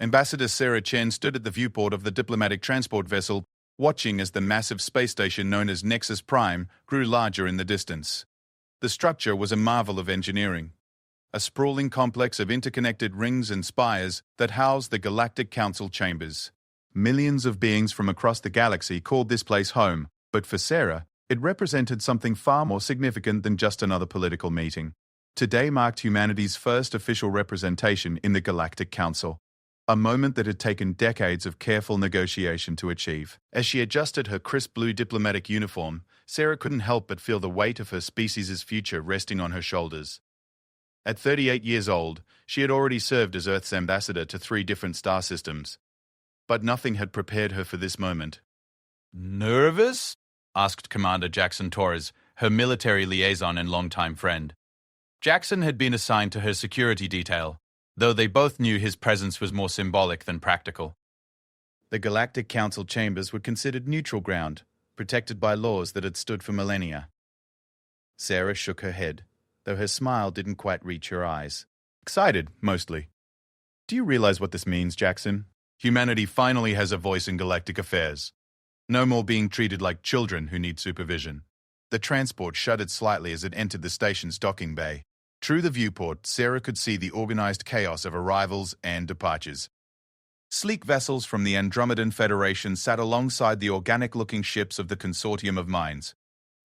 Ambassador Sarah Chen stood at the viewport of the diplomatic transport vessel, watching as the massive space station known as Nexus Prime grew larger in the distance. The structure was a marvel of engineering, a sprawling complex of interconnected rings and spires that housed the Galactic Council chambers. Millions of beings from across the galaxy called this place home, but for Sarah, it represented something far more significant than just another political meeting. Today marked humanity's first official representation in the Galactic Council, a moment that had taken decades of careful negotiation to achieve. As she adjusted her crisp blue diplomatic uniform, Sarah couldn't help but feel the weight of her species' future resting on her shoulders. At 38 years old, she had already served as Earth's ambassador to 3 different star systems. But nothing had prepared her for this moment. "Nervous?" asked Commander Jackson Torres, her military liaison and longtime friend. Jackson had been assigned to her security detail, though they both knew his presence was more symbolic than practical. The Galactic Council chambers were considered neutral ground, protected by laws that had stood for millennia. Sarah shook her head, though her smile didn't quite reach her eyes. Excited, mostly. "Do you realize what this means, Jackson? Humanity finally has a voice in galactic affairs. No more being treated like children who need supervision." The transport shuddered slightly as it entered the station's docking bay. Through the viewport, Sarah could see the organized chaos of arrivals and departures. Sleek vessels from the Andromedan Federation sat alongside the organic-looking ships of the Consortium of Mines.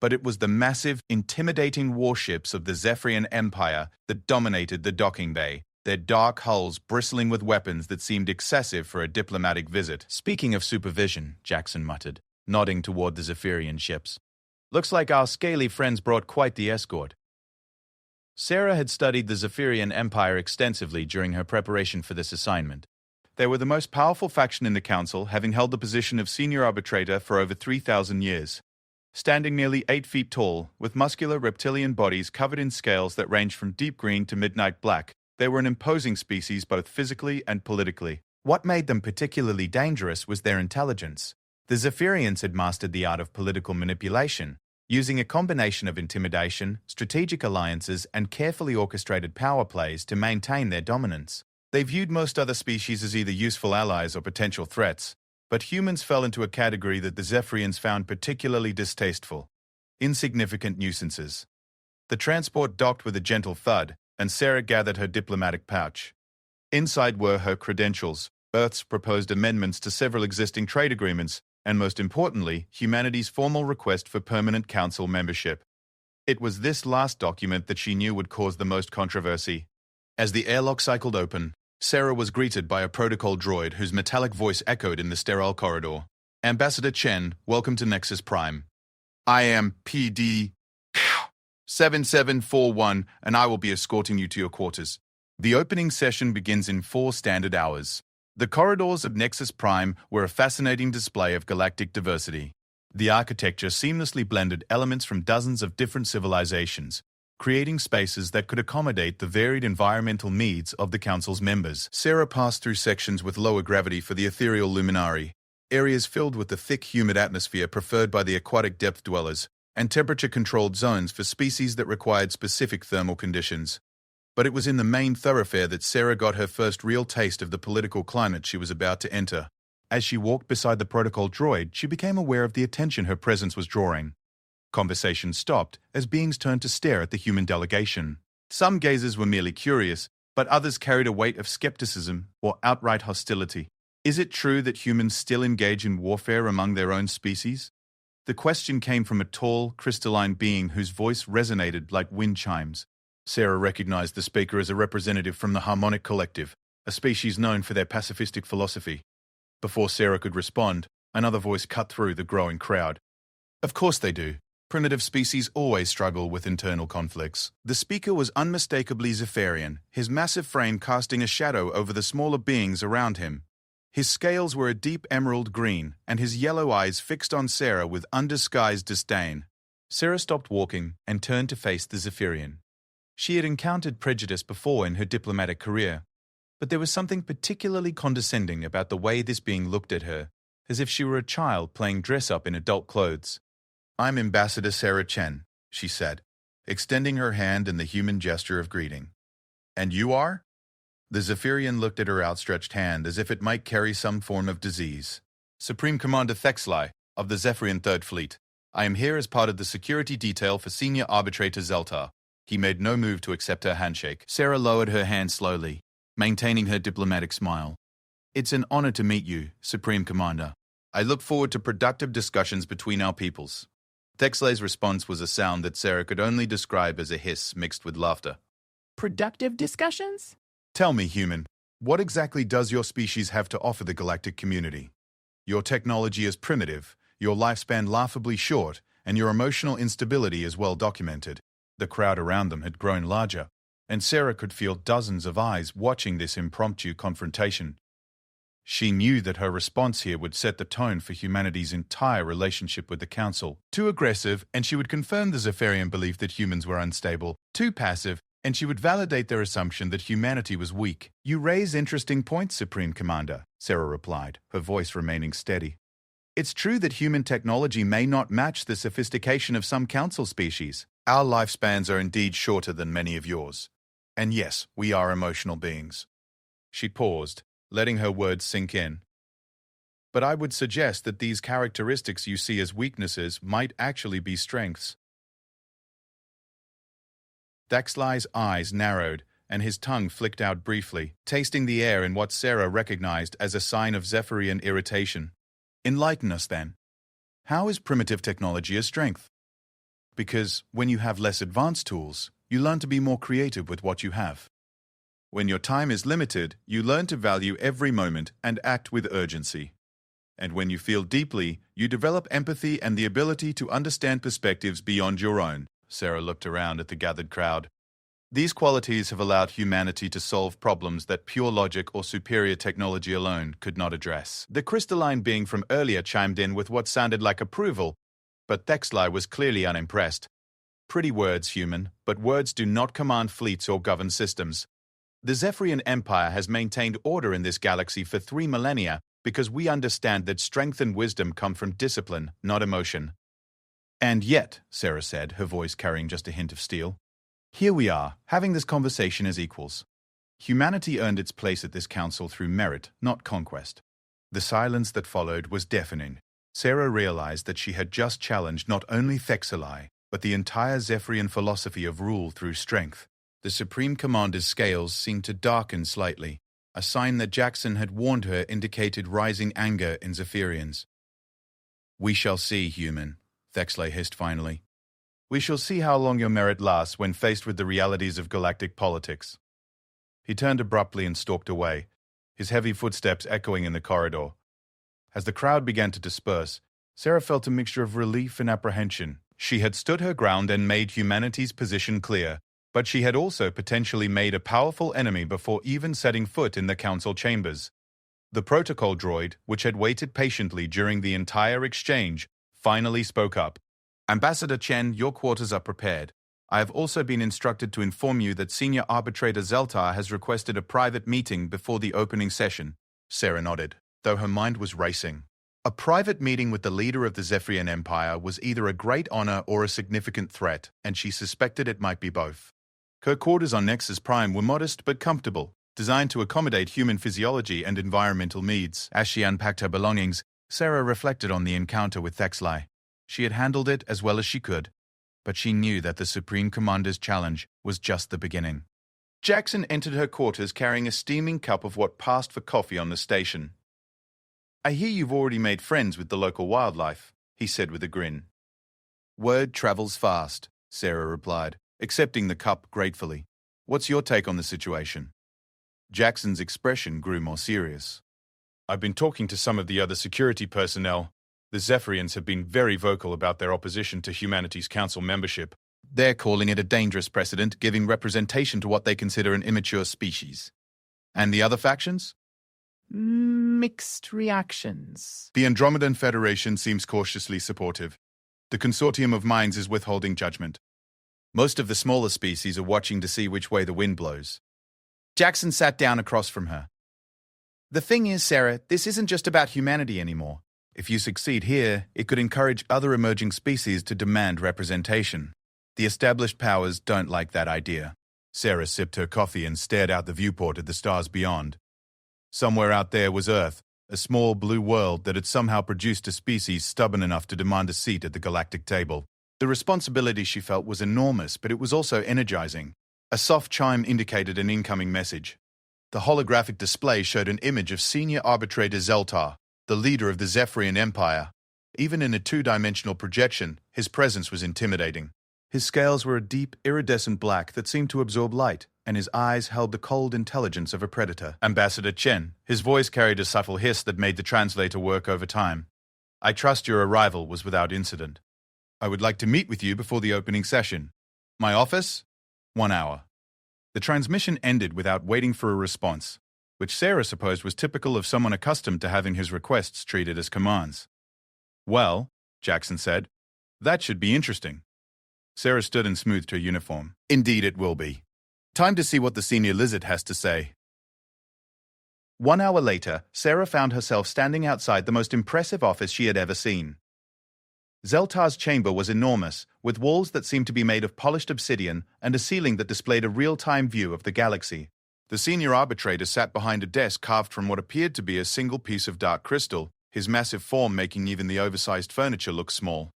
But it was the massive, intimidating warships of the Zephyrian Empire that dominated the docking bay, their dark hulls bristling with weapons that seemed excessive for a diplomatic visit. "Speaking of supervision," Jackson muttered, nodding toward the Zephyrian ships. "Looks like our scaly friends brought quite the escort." Sarah had studied the Zephyrian Empire extensively during her preparation for this assignment. They were the most powerful faction in the Council, having held the position of senior arbitrator for over 3,000 years. Standing nearly 8 feet tall, with muscular reptilian bodies covered in scales that ranged from deep green to midnight black, they were an imposing species both physically and politically. What made them particularly dangerous was their intelligence. The Zephyrians had mastered the art of political manipulation, using a combination of intimidation, strategic alliances, and carefully orchestrated power plays to maintain their dominance. They viewed most other species as either useful allies or potential threats, but humans fell into a category that the Zephyrians found particularly distasteful: insignificant nuisances. The transport docked with a gentle thud, and Sarah gathered her diplomatic pouch. Inside were her credentials, Earth's proposed amendments to several existing trade agreements, and most importantly, humanity's formal request for permanent council membership. It was this last document that she knew would cause the most controversy. As the airlock cycled open, Sarah was greeted by a protocol droid whose metallic voice echoed in the sterile corridor. "Ambassador Chen, welcome to Nexus Prime. I am PD 7741, and I will be escorting you to your quarters. The opening session begins in 4 standard hours." The corridors of Nexus Prime were a fascinating display of galactic diversity. The architecture seamlessly blended elements from dozens of different civilizations, creating spaces that could accommodate the varied environmental needs of the Council's members. Sarah passed through sections with lower gravity for the ethereal luminari, areas filled with the thick, humid atmosphere preferred by the aquatic depth dwellers, and temperature-controlled zones for species that required specific thermal conditions. But it was in the main thoroughfare that Sarah got her first real taste of the political climate she was about to enter. As she walked beside the protocol droid, she became aware of the attention her presence was drawing. Conversation stopped as beings turned to stare at the human delegation. Some gazers were merely curious, but others carried a weight of skepticism or outright hostility. Is it true that humans still engage in warfare among their own species? The question came from a tall, crystalline being whose voice resonated like wind chimes. Sarah recognized the speaker as a representative from the Harmonic Collective, a species known for their pacifistic philosophy. Before Sarah could respond, another voice cut through the growing crowd. "Of course they do. Primitive species always struggle with internal conflicts." The speaker was unmistakably Zephyrian, his massive frame casting a shadow over the smaller beings around him. His scales were a deep emerald green, and his yellow eyes fixed on Sarah with undisguised disdain. Sarah stopped walking and turned to face the Zephyrian. She had encountered prejudice before in her diplomatic career, but there was something particularly condescending about the way this being looked at her, as if she were a child playing dress-up in adult clothes. "I'm Ambassador Sarah Chen," she said, extending her hand in the human gesture of greeting. "And you are?" The Zephyrian looked at her outstretched hand as if it might carry some form of disease. Supreme Commander Thexlai, of the Zephyrian Third Fleet. I am here as part of the security detail for Senior Arbitrator Zeltar. He made no move to accept her handshake. Sarah lowered her hand slowly, maintaining her diplomatic smile. It's an honor to meet you, Supreme Commander. I look forward to productive discussions between our peoples. Thexlai's response was a sound that Sarah could only describe as a hiss mixed with laughter. Productive discussions? Tell me, human, what exactly does your species have to offer the galactic community? Your technology is primitive, your lifespan laughably short, and your emotional instability is well documented. The crowd around them had grown larger, and Sarah could feel dozens of eyes watching this impromptu confrontation. She knew that her response here would set the tone for humanity's entire relationship with the Council. Too aggressive, and she would confirm the Zephyrian belief that humans were unstable. Too passive, and she would validate their assumption that humanity was weak. You raise interesting points, Supreme Commander, Sarah replied, her voice remaining steady. It's true that human technology may not match the sophistication of some Council species. Our lifespans are indeed shorter than many of yours. And yes, we are emotional beings. She paused, letting her words sink in. But I would suggest that these characteristics you see as weaknesses might actually be strengths. Thexlai's eyes narrowed, and his tongue flicked out briefly, tasting the air in what Sarah recognized as a sign of Zephyrian irritation. Enlighten us, then. How is primitive technology a strength? Because when you have less advanced tools, you learn to be more creative with what you have. When your time is limited, you learn to value every moment and act with urgency. And when you feel deeply, you develop empathy and the ability to understand perspectives beyond your own. Sarah looked around at the gathered crowd. These qualities have allowed humanity to solve problems that pure logic or superior technology alone could not address. The crystalline being from earlier chimed in with what sounded like approval, but Thexlai was clearly unimpressed. Pretty words, human, but words do not command fleets or govern systems. The Zephyrian Empire has maintained order in this galaxy for 3 millennia because we understand that strength and wisdom come from discipline, not emotion. And yet, Sarah said, her voice carrying just a hint of steel, here we are, having this conversation as equals. Humanity earned its place at this council through merit, not conquest. The silence that followed was deafening. Sarah realized that she had just challenged not only Thexlai, but the entire Zephyrian philosophy of rule through strength. The Supreme Commander's scales seemed to darken slightly. A sign that Jackson had warned her indicated rising anger in Zephyrians. We shall see, human, Thexlai hissed finally. We shall see how long your merit lasts when faced with the realities of galactic politics. He turned abruptly and stalked away, his heavy footsteps echoing in the corridor. As the crowd began to disperse, Sarah felt a mixture of relief and apprehension. She had stood her ground and made humanity's position clear, but she had also potentially made a powerful enemy before even setting foot in the council chambers. The protocol droid, which had waited patiently during the entire exchange, finally spoke up. Ambassador Chen, your quarters are prepared. I have also been instructed to inform you that Senior Arbitrator Zeltar has requested a private meeting before the opening session. Sarah nodded, though her mind was racing. A private meeting with the leader of the Zephyrian Empire was either a great honor or a significant threat, and she suspected it might be both. Her quarters on Nexus Prime were modest but comfortable, designed to accommodate human physiology and environmental needs. As she unpacked her belongings, Sarah reflected on the encounter with Thexlai. She had handled it as well as she could, but she knew that the Supreme Commander's challenge was just the beginning. Jackson entered her quarters carrying a steaming cup of what passed for coffee on the station. I hear you've already made friends with the local wildlife, he said with a grin. Word travels fast, Sarah replied, accepting the cup gratefully. What's your take on the situation? Jackson's expression grew more serious. I've been talking to some of the other security personnel. The Zephyrians have been very vocal about their opposition to humanity's council membership. They're calling it a dangerous precedent, giving representation to what they consider an immature species. And the other factions? Mixed reactions. The Andromedan Federation seems cautiously supportive. The Consortium of Minds is withholding judgment. Most of the smaller species are watching to see which way the wind blows. Jackson sat down across from her. The thing is, Sarah, this isn't just about humanity anymore. If you succeed here, it could encourage other emerging species to demand representation. The established powers don't like that idea. Sarah sipped her coffee and stared out the viewport at the stars beyond. Somewhere out there was Earth, a small blue world that had somehow produced a species stubborn enough to demand a seat at the galactic table. The responsibility she felt was enormous, but it was also energizing. A soft chime indicated an incoming message. The holographic display showed an image of Senior Arbitrator Zeltar, the leader of the Zephyrian Empire. Even in a two-dimensional projection, his presence was intimidating. His scales were a deep, iridescent black that seemed to absorb light, and his eyes held the cold intelligence of a predator. Ambassador Chen, his voice carried a subtle hiss that made the translator work over time. I trust your arrival was without incident. I would like to meet with you before the opening session. My office? 1 hour. The transmission ended without waiting for a response, which Sarah supposed was typical of someone accustomed to having his requests treated as commands. Well, Jackson said, that should be interesting. Sarah stood and smoothed her uniform. Indeed it will be. Time to see what the senior lizard has to say. 1 hour later, Sarah found herself standing outside the most impressive office she had ever seen. Zeltar's chamber was enormous, with walls that seemed to be made of polished obsidian and a ceiling that displayed a real-time view of the galaxy. The senior arbitrator sat behind a desk carved from what appeared to be a single piece of dark crystal, his massive form making even the oversized furniture look small.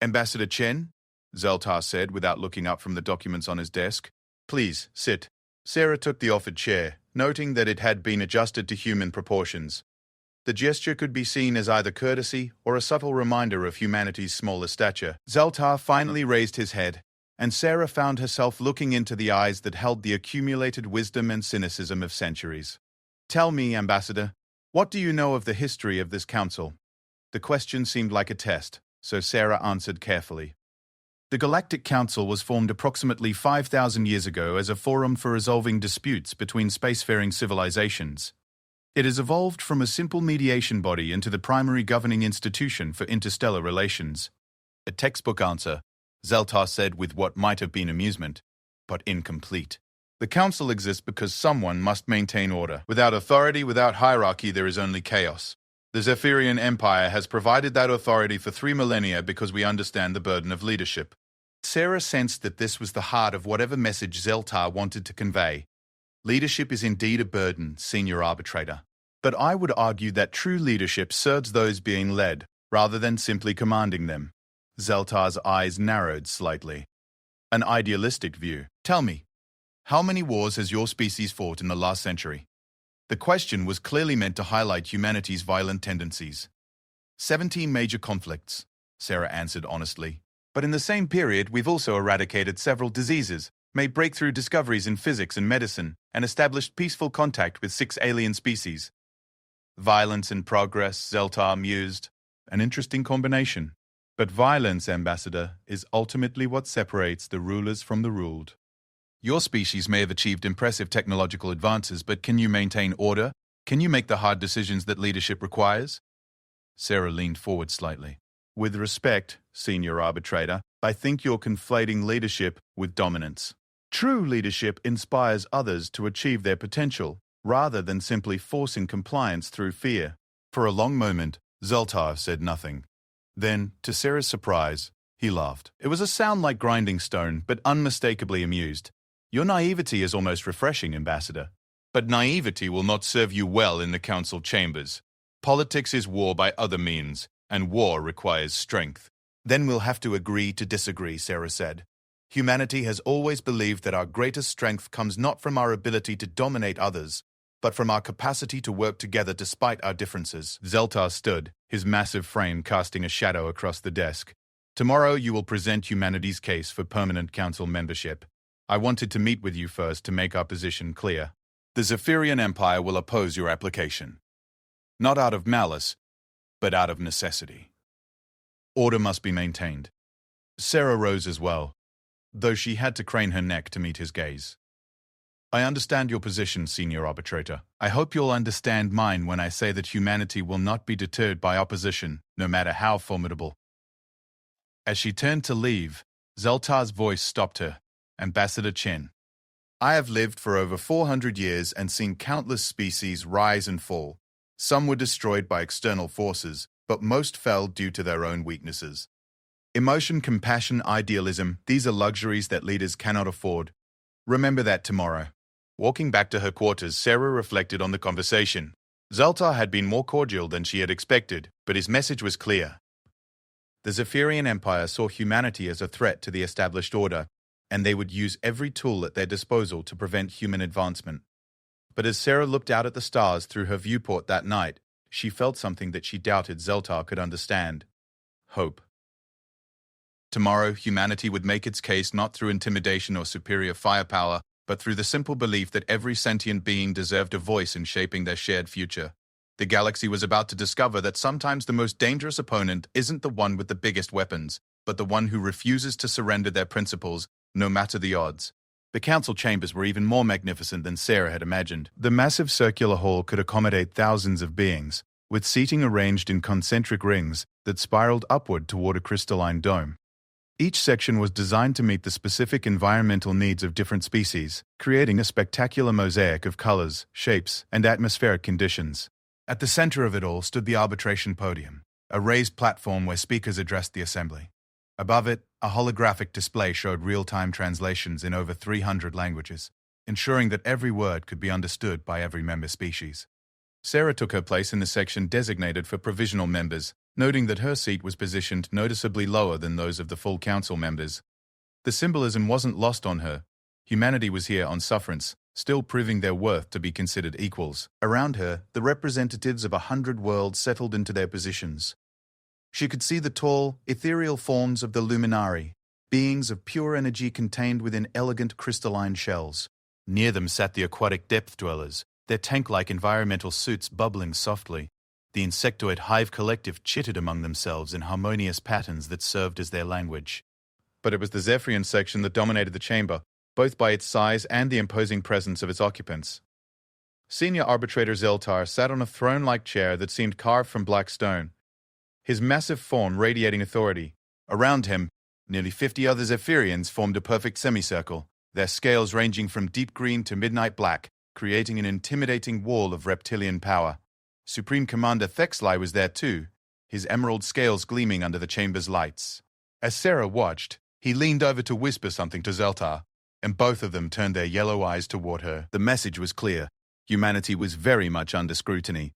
Ambassador Chen? Zeltar said without looking up from the documents on his desk. Please, sit. Sarah took the offered chair, noting that it had been adjusted to human proportions. The gesture could be seen as either courtesy or a subtle reminder of humanity's smaller stature. Zeltar finally raised his head, and Sarah found herself looking into the eyes that held the accumulated wisdom and cynicism of centuries. Tell me, Ambassador, what do you know of the history of this council? The question seemed like a test, so Sarah answered carefully. The Galactic Council was formed approximately 5,000 years ago as a forum for resolving disputes between spacefaring civilizations. It has evolved from a simple mediation body into the primary governing institution for interstellar relations. A textbook answer, Zeltar said with what might have been amusement, but incomplete. The Council exists because someone must maintain order. Without authority, without hierarchy, there is only chaos. The Zephyrian Empire has provided that authority for 3 millennia because we understand the burden of leadership. Sarah sensed that this was the heart of whatever message Zeltar wanted to convey. Leadership is indeed a burden, Senior Arbitrator. But I would argue that true leadership serves those being led, rather than simply commanding them. Zeltar's eyes narrowed slightly. An idealistic view. Tell me, how many wars has your species fought in the last century? The question was clearly meant to highlight humanity's violent tendencies. 17 major conflicts, Sarah answered honestly. But in the same period, we've also eradicated several diseases, made breakthrough discoveries in physics and medicine, and established peaceful contact with 6 alien species. Violence and progress, Zeltar mused. An interesting combination. But violence, Ambassador, is ultimately what separates the rulers from the ruled. Your species may have achieved impressive technological advances, but can you maintain order? Can you make the hard decisions that leadership requires? Sarah leaned forward slightly. With respect, Senior Arbitrator, I think you're conflating leadership with dominance. True leadership inspires others to achieve their potential, rather than simply forcing compliance through fear. For a long moment, Zeltar said nothing. Then, to Sarah's surprise, he laughed. It was a sound like grinding stone, but unmistakably amused. Your naivety is almost refreshing, Ambassador. But naivety will not serve you well in the council chambers. Politics is war by other means, and war requires strength. Then we'll have to agree to disagree, Sarah said. Humanity has always believed that our greatest strength comes not from our ability to dominate others, but from our capacity to work together despite our differences. Zeltar stood, his massive frame casting a shadow across the desk. Tomorrow you will present humanity's case for permanent council membership. I wanted to meet with you first to make our position clear. The Zephyrian Empire will oppose your application. Not out of malice, but out of necessity. Order must be maintained. Sarah rose as well, though she had to crane her neck to meet his gaze. I understand your position, Senior Arbitrator. I hope you'll understand mine when I say that humanity will not be deterred by opposition, no matter how formidable. As she turned to leave, Zeltar's voice stopped her. Ambassador Chen. I have lived for over 400 years and seen countless species rise and fall. Some were destroyed by external forces, but most fell due to their own weaknesses. Emotion, compassion, idealism, these are luxuries that leaders cannot afford. Remember that tomorrow. Walking back to her quarters, Sarah reflected on the conversation. Zoltar had been more cordial than she had expected, but his message was clear. The Zephyrian Empire saw humanity as a threat to the established order, and they would use every tool at their disposal to prevent human advancement. But as Sarah looked out at the stars through her viewport that night, she felt something that she doubted Zoltar could understand. Hope. Tomorrow, humanity would make its case not through intimidation or superior firepower, but through the simple belief that every sentient being deserved a voice in shaping their shared future. The galaxy was about to discover that sometimes the most dangerous opponent isn't the one with the biggest weapons, but the one who refuses to surrender their principles, no matter the odds. The council chambers were even more magnificent than Sarah had imagined. The massive circular hall could accommodate thousands of beings, with seating arranged in concentric rings that spiraled upward toward a crystalline dome. Each section was designed to meet the specific environmental needs of different species, creating a spectacular mosaic of colors, shapes, and atmospheric conditions. At the center of it all stood the arbitration podium, a raised platform where speakers addressed the assembly. Above it, a holographic display showed real-time translations in over 300 languages, ensuring that every word could be understood by every member species. Sarah took her place in the section designated for provisional members, noting that her seat was positioned noticeably lower than those of the full council members. The symbolism wasn't lost on her. Humanity was here on sufferance, still proving their worth to be considered equals. Around her, the representatives of 100 worlds settled into their positions. She could see the tall, ethereal forms of the Luminari, beings of pure energy contained within elegant crystalline shells. Near them sat the aquatic depth dwellers, their tank-like environmental suits bubbling softly. The insectoid hive collective chittered among themselves in harmonious patterns that served as their language. But it was the Zephyrian section that dominated the chamber, both by its size and the imposing presence of its occupants. Senior Arbitrator Zoltar sat on a throne-like chair that seemed carved from black stone, his massive form radiating authority. Around him, nearly 50 other Zephyrians formed a perfect semicircle, their scales ranging from deep green to midnight black, creating an intimidating wall of reptilian power. Supreme Commander Thexlai was there too, his emerald scales gleaming under the chamber's lights. As Sarah watched, he leaned over to whisper something to Zoltar, and both of them turned their yellow eyes toward her. The message was clear. Humanity was very much under scrutiny.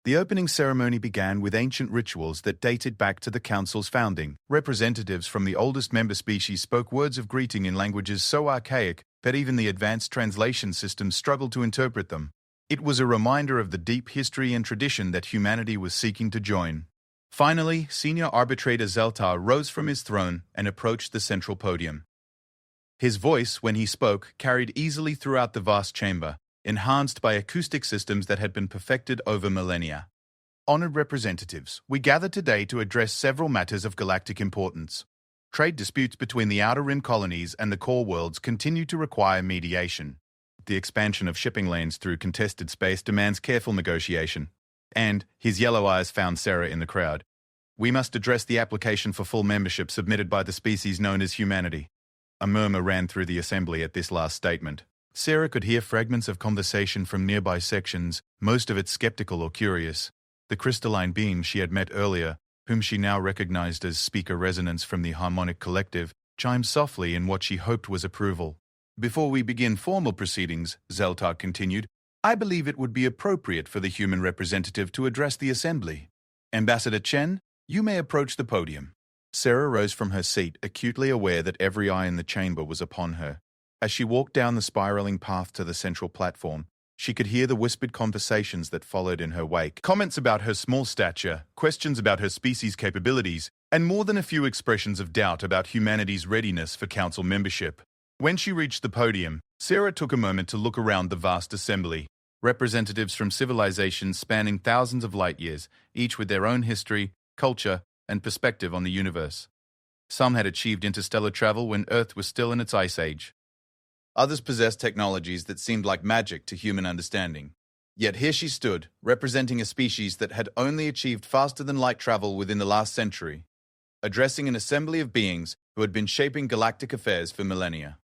The opening ceremony began with ancient rituals that dated back to the Council's founding. Representatives from the oldest member species spoke words of greeting in languages so archaic that even the advanced translation systems struggled to interpret them. It was a reminder of the deep history and tradition that humanity was seeking to join. Finally, Senior Arbitrator Zoltar rose from his throne and approached the central podium. His voice, when he spoke, carried easily throughout the vast chamber, enhanced by acoustic systems that had been perfected over millennia. Honored representatives, we gather today to address several matters of galactic importance. Trade disputes between the Outer Rim colonies and the core worlds continue to require mediation. The expansion of shipping lanes through contested space demands careful negotiation. And his yellow eyes found Sarah in the crowd. We must address the application for full membership submitted by the species known as humanity. A murmur ran through the assembly at this last statement. Sarah could hear fragments of conversation from nearby sections, most of it skeptical or curious. The crystalline beings she had met earlier, whom she now recognized as speaker resonance from the Harmonic Collective, chimed softly in what she hoped was approval. Before we begin formal proceedings, Zoltar continued, I believe it would be appropriate for the human representative to address the assembly. Ambassador Chen, you may approach the podium. Sarah rose from her seat, acutely aware that every eye in the chamber was upon her. As she walked down the spiraling path to the central platform, she could hear the whispered conversations that followed in her wake. Comments about her small stature, questions about her species' capabilities, and more than a few expressions of doubt about humanity's readiness for council membership. When she reached the podium, Sarah took a moment to look around the vast assembly. Representatives from civilizations spanning thousands of light years, each with their own history, culture, and perspective on the universe. Some had achieved interstellar travel when Earth was still in its ice age. Others possessed technologies that seemed like magic to human understanding. Yet here she stood, representing a species that had only achieved faster-than-light travel within the last century, addressing an assembly of beings who had been shaping galactic affairs for millennia.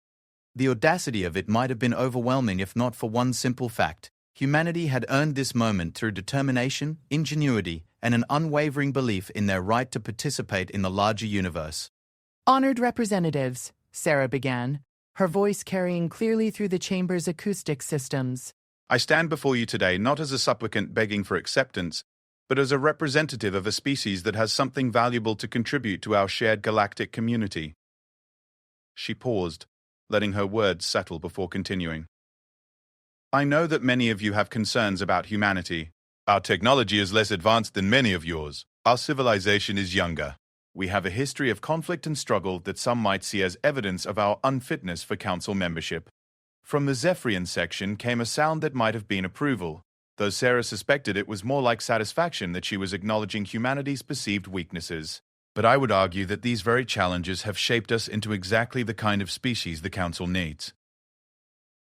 The audacity of it might have been overwhelming if not for one simple fact. Humanity had earned this moment through determination, ingenuity, and an unwavering belief in their right to participate in the larger universe. Honored representatives, Sarah began, her voice carrying clearly through the chamber's acoustic systems. I stand before you today not as a supplicant begging for acceptance, but as a representative of a species that has something valuable to contribute to our shared galactic community. She paused, letting her words settle before continuing. I know that many of you have concerns about humanity. Our technology is less advanced than many of yours. Our civilization is younger. We have a history of conflict and struggle that some might see as evidence of our unfitness for council membership. From the Zephyrian section came a sound that might have been approval, though Sarah suspected it was more like satisfaction that she was acknowledging humanity's perceived weaknesses. But I would argue that these very challenges have shaped us into exactly the kind of species the council needs.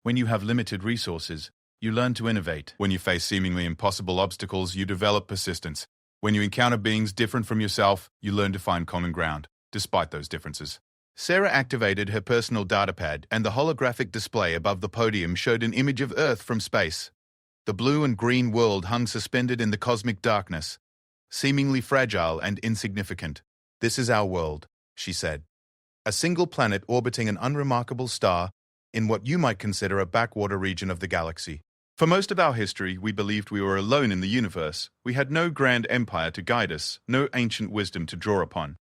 When you have limited resources, you learn to innovate. When you face seemingly impossible obstacles, you develop persistence. When you encounter beings different from yourself, you learn to find common ground, despite those differences. Sarah activated her personal datapad, and the holographic display above the podium showed an image of Earth from space. The blue and green world hung suspended in the cosmic darkness, seemingly fragile and insignificant. This is our world, she said. A single planet orbiting an unremarkable star in what you might consider a backwater region of the galaxy. For most of our history, we believed we were alone in the universe. We had no grand empire to guide us, no ancient wisdom to draw upon.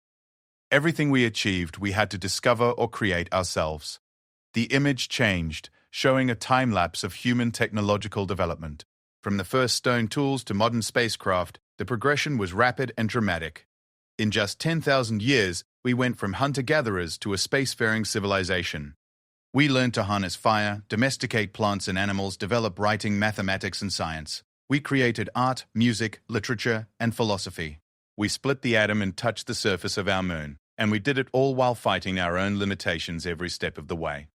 Everything we achieved, we had to discover or create ourselves. The image changed, showing a time-lapse of human technological development. From the first stone tools to modern spacecraft, the progression was rapid and dramatic. In just 10,000 years, we went from hunter-gatherers to a spacefaring civilization. We learned to harness fire, domesticate plants and animals, develop writing, mathematics, and science. We created art, music, literature, and philosophy. We split the atom and touched the surface of our moon, and we did it all while fighting our own limitations every step of the way.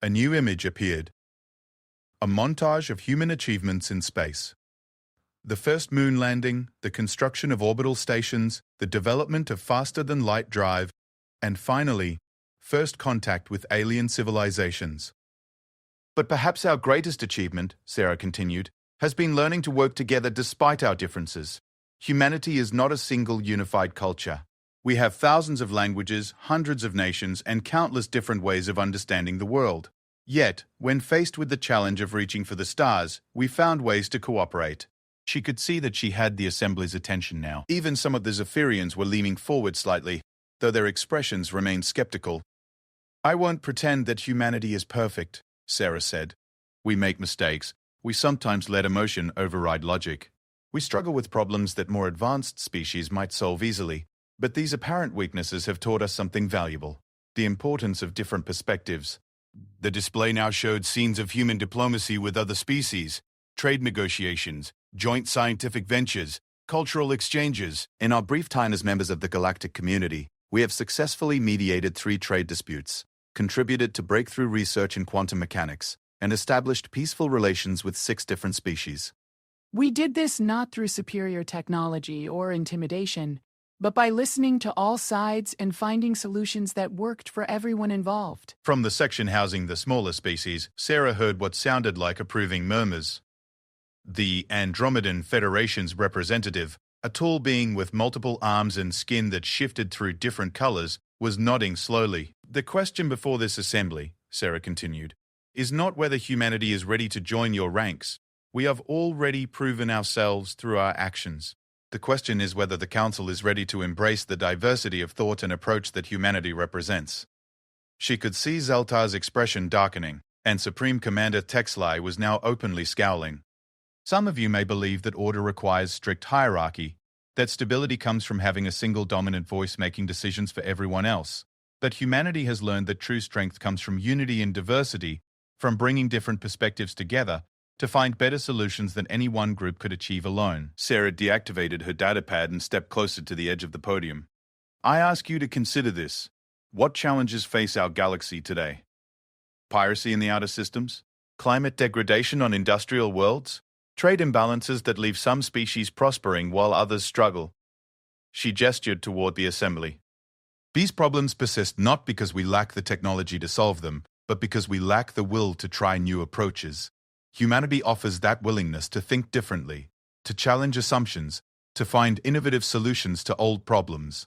A new image appeared. A montage of human achievements in space. The first moon landing, the construction of orbital stations, the development of faster-than-light drive, and finally, first contact with alien civilizations. But perhaps our greatest achievement, Sarah continued, has been learning to work together despite our differences. Humanity is not a single unified culture. We have thousands of languages, hundreds of nations, and countless different ways of understanding the world. Yet, when faced with the challenge of reaching for the stars, we found ways to cooperate. She could see that she had the assembly's attention now. Even some of the Zephyrians were leaning forward slightly, though their expressions remained skeptical. I won't pretend that humanity is perfect, Sarah said. We make mistakes. We sometimes let emotion override logic. We struggle with problems that more advanced species might solve easily. But these apparent weaknesses have taught us something valuable: the importance of different perspectives. The display now showed scenes of human diplomacy with other species, trade negotiations, joint scientific ventures, cultural exchanges. In our brief time as members of the galactic community, we have successfully mediated 3 trade disputes, contributed to breakthrough research in quantum mechanics, and established peaceful relations with 6 different species. We did this not through superior technology or intimidation, but by listening to all sides and finding solutions that worked for everyone involved. From the section housing the smaller species, Sarah heard what sounded like approving murmurs. The Andromedan Federation's representative, a tall being with multiple arms and skin that shifted through different colors, was nodding slowly. The question before this assembly, Sarah continued, is not whether humanity is ready to join your ranks. We have already proven ourselves through our actions. The question is whether the Council is ready to embrace the diversity of thought and approach that humanity represents. She could see Zeltar's expression darkening, and Supreme Commander Texlai was now openly scowling. Some of you may believe that order requires strict hierarchy, that stability comes from having a single dominant voice making decisions for everyone else. But humanity has learned that true strength comes from unity and diversity, from bringing different perspectives together to find better solutions than any one group could achieve alone. Sarah deactivated her datapad and stepped closer to the edge of the podium. I ask you to consider this. What challenges face our galaxy today? Piracy in the outer systems? Climate degradation on industrial worlds? Trade imbalances that leave some species prospering while others struggle? She gestured toward the assembly. These problems persist not because we lack the technology to solve them, but because we lack the will to try new approaches. Humanity offers that willingness to think differently, to challenge assumptions, to find innovative solutions to old problems.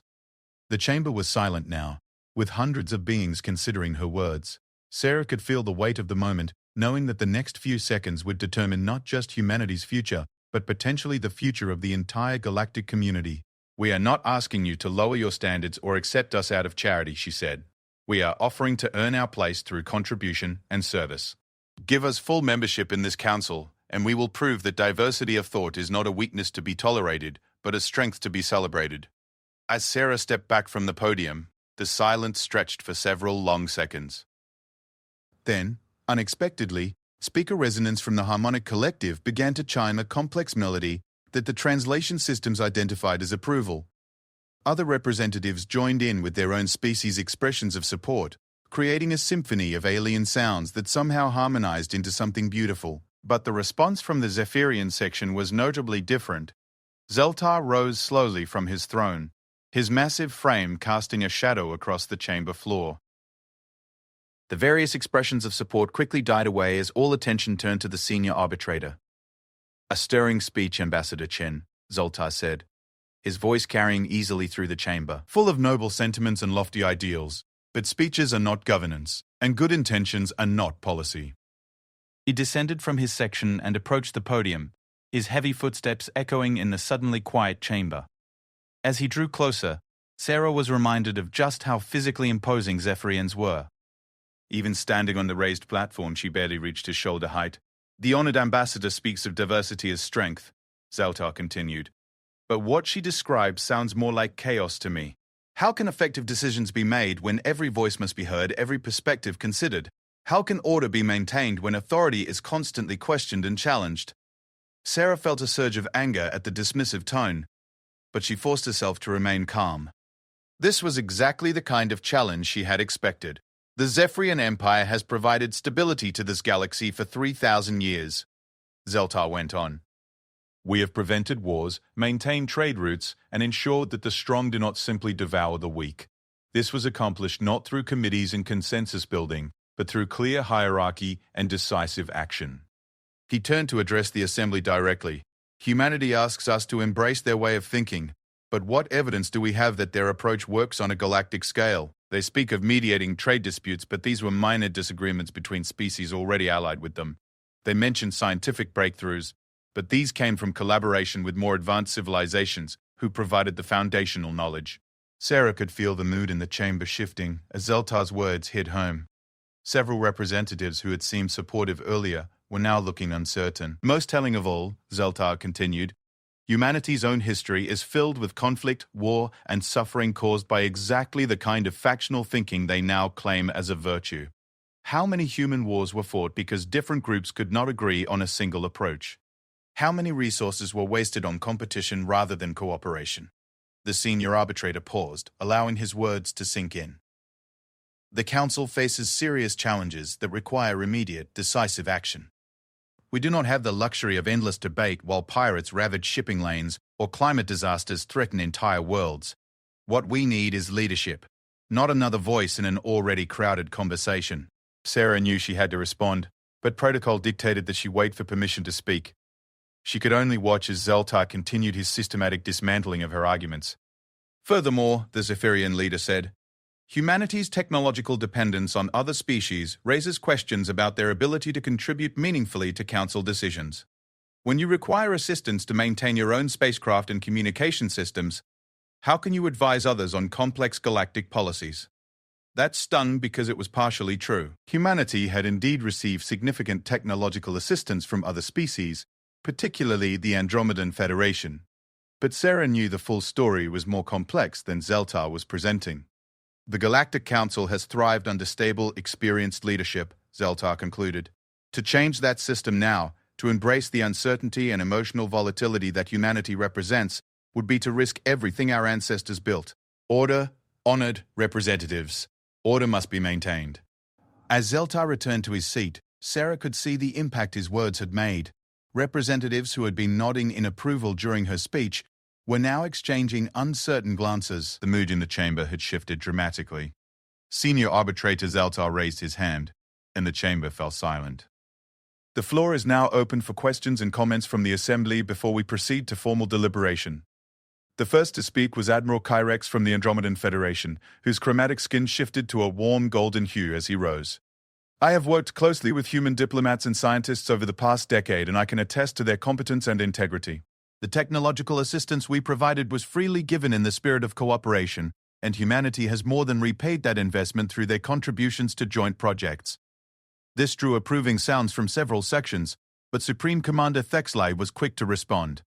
The chamber was silent now, with hundreds of beings considering her words. Sarah could feel the weight of the moment, knowing that the next few seconds would determine not just humanity's future, but potentially the future of the entire galactic community. "We are not asking you to lower your standards or accept us out of charity," she said. "We are offering to earn our place through contribution and service. Give us full membership in this council, and we will prove that diversity of thought is not a weakness to be tolerated, but a strength to be celebrated." As Sarah stepped back from the podium, the silence stretched for several long seconds. Then, unexpectedly, speaker resonance from the harmonic collective began to chime a complex melody that the translation systems identified as approval. Other representatives joined in with their own species' expressions of support, creating a symphony of alien sounds that somehow harmonized into something beautiful. But the response from the Zephyrian section was notably different. Zeltar rose slowly from his throne, his massive frame casting a shadow across the chamber floor. The various expressions of support quickly died away as all attention turned to the senior arbitrator. "A stirring speech, Ambassador Chen," Zoltar said, his voice carrying easily through the chamber. "Full of noble sentiments and lofty ideals, but speeches are not governance, and good intentions are not policy." He descended from his section and approached the podium, his heavy footsteps echoing in the suddenly quiet chamber. As he drew closer, Sarah was reminded of just how physically imposing Zephyrians were. Even standing on the raised platform, she barely reached his shoulder height. "The honored ambassador speaks of diversity as strength," Zoltar continued. "But what she describes sounds more like chaos to me. How can effective decisions be made when every voice must be heard, every perspective considered? How can order be maintained when authority is constantly questioned and challenged?" Sarah felt a surge of anger at the dismissive tone, but she forced herself to remain calm. This was exactly the kind of challenge she had expected. The Zephyrian Empire has provided stability to this galaxy for 3,000 years, Zeltar went on. "We have prevented wars, maintained trade routes, and ensured that the strong do not simply devour the weak. This was accomplished not through committees and consensus building, but through clear hierarchy and decisive action." He turned to address the assembly directly. "Humanity asks us to embrace their way of thinking, but what evidence do we have that their approach works on a galactic scale? They speak of mediating trade disputes, but these were minor disagreements between species already allied with them. They mentioned scientific breakthroughs, but these came from collaboration with more advanced civilizations who provided the foundational knowledge." Sarah could feel the mood in the chamber shifting as Zeltar's words hit home. Several representatives who had seemed supportive earlier were now looking uncertain. "Most telling of all," Zeltar continued, "humanity's own history is filled with conflict, war, and suffering caused by exactly the kind of factional thinking they now claim as a virtue. How many human wars were fought because different groups could not agree on a single approach? How many resources were wasted on competition rather than cooperation?" The senior arbitrator paused, allowing his words to sink in. "The Council faces serious challenges that require immediate, decisive action. We do not have the luxury of endless debate while pirates ravage shipping lanes or climate disasters threaten entire worlds. What we need is leadership, not another voice in an already crowded conversation." Sarah knew she had to respond, but protocol dictated that she wait for permission to speak. She could only watch as Zeltar continued his systematic dismantling of her arguments. "Furthermore," the Zephyrian leader said, "humanity's technological dependence on other species raises questions about their ability to contribute meaningfully to Council decisions. When you require assistance to maintain your own spacecraft and communication systems, how can you advise others on complex galactic policies?" That stung because it was partially true. Humanity had indeed received significant technological assistance from other species, particularly the Andromedan Federation. But Sarah knew the full story was more complex than Zeltar was presenting. "The Galactic Council has thrived under stable, experienced leadership," Zeltar concluded. "To change that system now, to embrace the uncertainty and emotional volatility that humanity represents, would be to risk everything our ancestors built. Order, honored representatives. Order must be maintained." As Zeltar returned to his seat, Sarah could see the impact his words had made. Representatives who had been nodding in approval during her speech were now exchanging uncertain glances. The mood in the chamber had shifted dramatically. Senior arbitrator Zeltar raised his hand, and the chamber fell silent. "The floor is now open for questions and comments from the Assembly before we proceed to formal deliberation." The first to speak was Admiral Kyrex from the Andromedan Federation, whose chromatic skin shifted to a warm golden hue as he rose. I have worked closely with human diplomats and scientists over the past decade, and I can attest to their competence and integrity. The technological assistance we provided was freely given in the spirit of cooperation, and humanity has more than repaid that investment through their contributions to joint projects. This drew approving sounds from several sections, but Supreme Commander Thexley was quick to respond.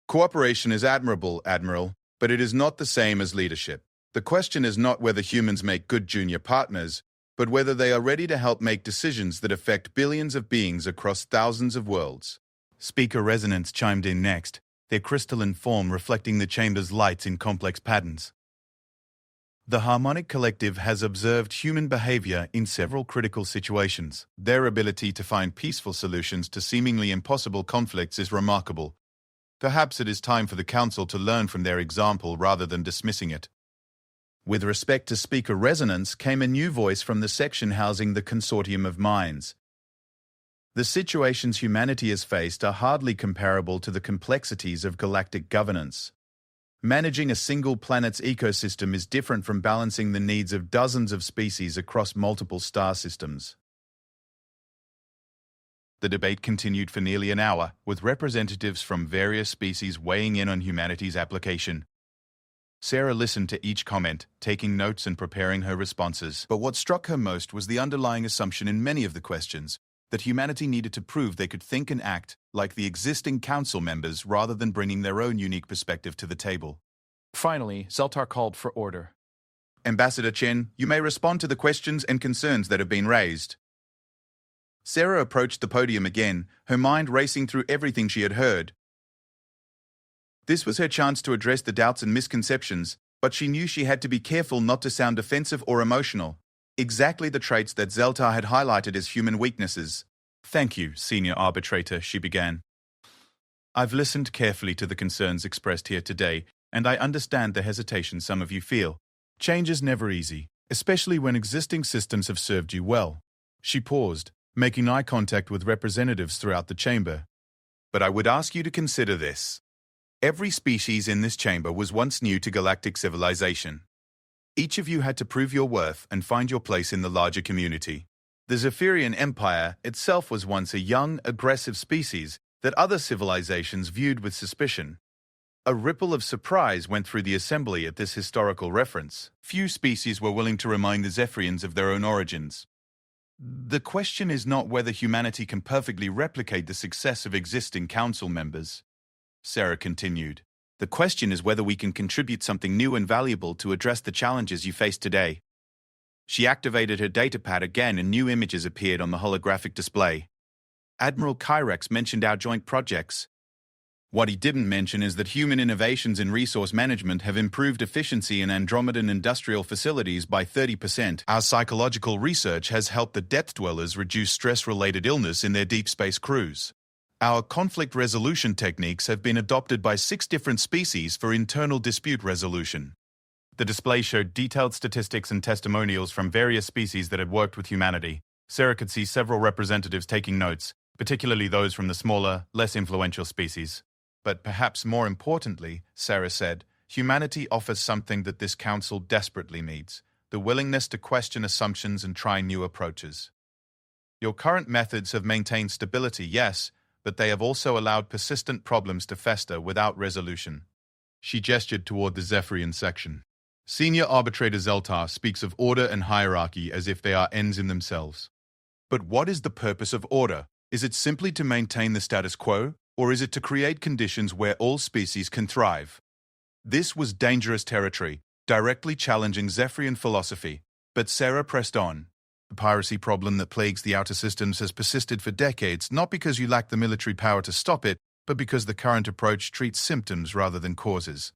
Cooperation is admirable, Admiral, but it is not the same as leadership. The question is not whether humans make good junior partners, but whether they are ready to help make decisions that affect billions of beings across thousands of worlds. Speaker resonance chimed in next, their crystalline form reflecting the chamber's lights in complex patterns. The Harmonic Collective has observed human behavior in several critical situations. Their ability to find peaceful solutions to seemingly impossible conflicts is remarkable. Perhaps it is time for the Council to learn from their example rather than dismissing it. With respect to speaker resonance came a new voice from the section housing the Consortium of Minds. The situations humanity has faced are hardly comparable to the complexities of galactic governance. Managing a single planet's ecosystem is different from balancing the needs of dozens of species across multiple star systems. The debate continued for nearly an hour, with representatives from various species weighing in on humanity's application. Sarah listened to each comment, taking notes and preparing her responses. But what struck her most was the underlying assumption in many of the questions, that humanity needed to prove they could think and act like the existing council members rather than bringing their own unique perspective to the table. Finally, Zeltar called for order. Ambassador Chen, you may respond to the questions and concerns that have been raised. Sarah approached the podium again, her mind racing through everything she had heard. This was her chance to address the doubts and misconceptions, but she knew she had to be careful not to sound defensive or emotional. Exactly the traits that Zeltar had highlighted as human weaknesses. Thank you, Senior Arbitrator, she began. I've listened carefully to the concerns expressed here today, and I understand the hesitation some of you feel. Change is never easy, especially when existing systems have served you well. She paused, making eye contact with representatives throughout the chamber. But I would ask you to consider this. Every species in this chamber was once new to galactic civilization. Each of you had to prove your worth and find your place in the larger community. The Zephyrian Empire itself was once a young, aggressive species that other civilizations viewed with suspicion. A ripple of surprise went through the assembly at this historical reference. Few species were willing to remind the Zephyrians of their own origins. The question is not whether humanity can perfectly replicate the success of existing council members. Sarah continued. The question is whether we can contribute something new and valuable to address the challenges you face today. She activated her datapad again and new images appeared on the holographic display. Admiral Kyrex mentioned our joint projects. What he didn't mention is that human innovations in resource management have improved efficiency in Andromedan industrial facilities by 30%. Our psychological research has helped the Depth Dwellers reduce stress-related illness in their deep space crews. Our conflict resolution techniques have been adopted by 6 different species for internal dispute resolution. The display showed detailed statistics and testimonials from various species that had worked with humanity. Sarah could see several representatives taking notes, particularly those from the smaller, less influential species. But perhaps more importantly, Sarah said, humanity offers something that this council desperately needs, the willingness to question assumptions and try new approaches. Your current methods have maintained stability, yes, but they have also allowed persistent problems to fester without resolution. She gestured toward the Zephyrian section. Senior Arbitrator Zeltar speaks of order and hierarchy as if they are ends in themselves. But what is the purpose of order? Is it simply to maintain the status quo, or is it to create conditions where all species can thrive? This was dangerous territory, directly challenging Zephyrian philosophy, but Sarah pressed on. The piracy problem that plagues the outer systems has persisted for decades, not because you lack the military power to stop it, but because the current approach treats symptoms rather than causes.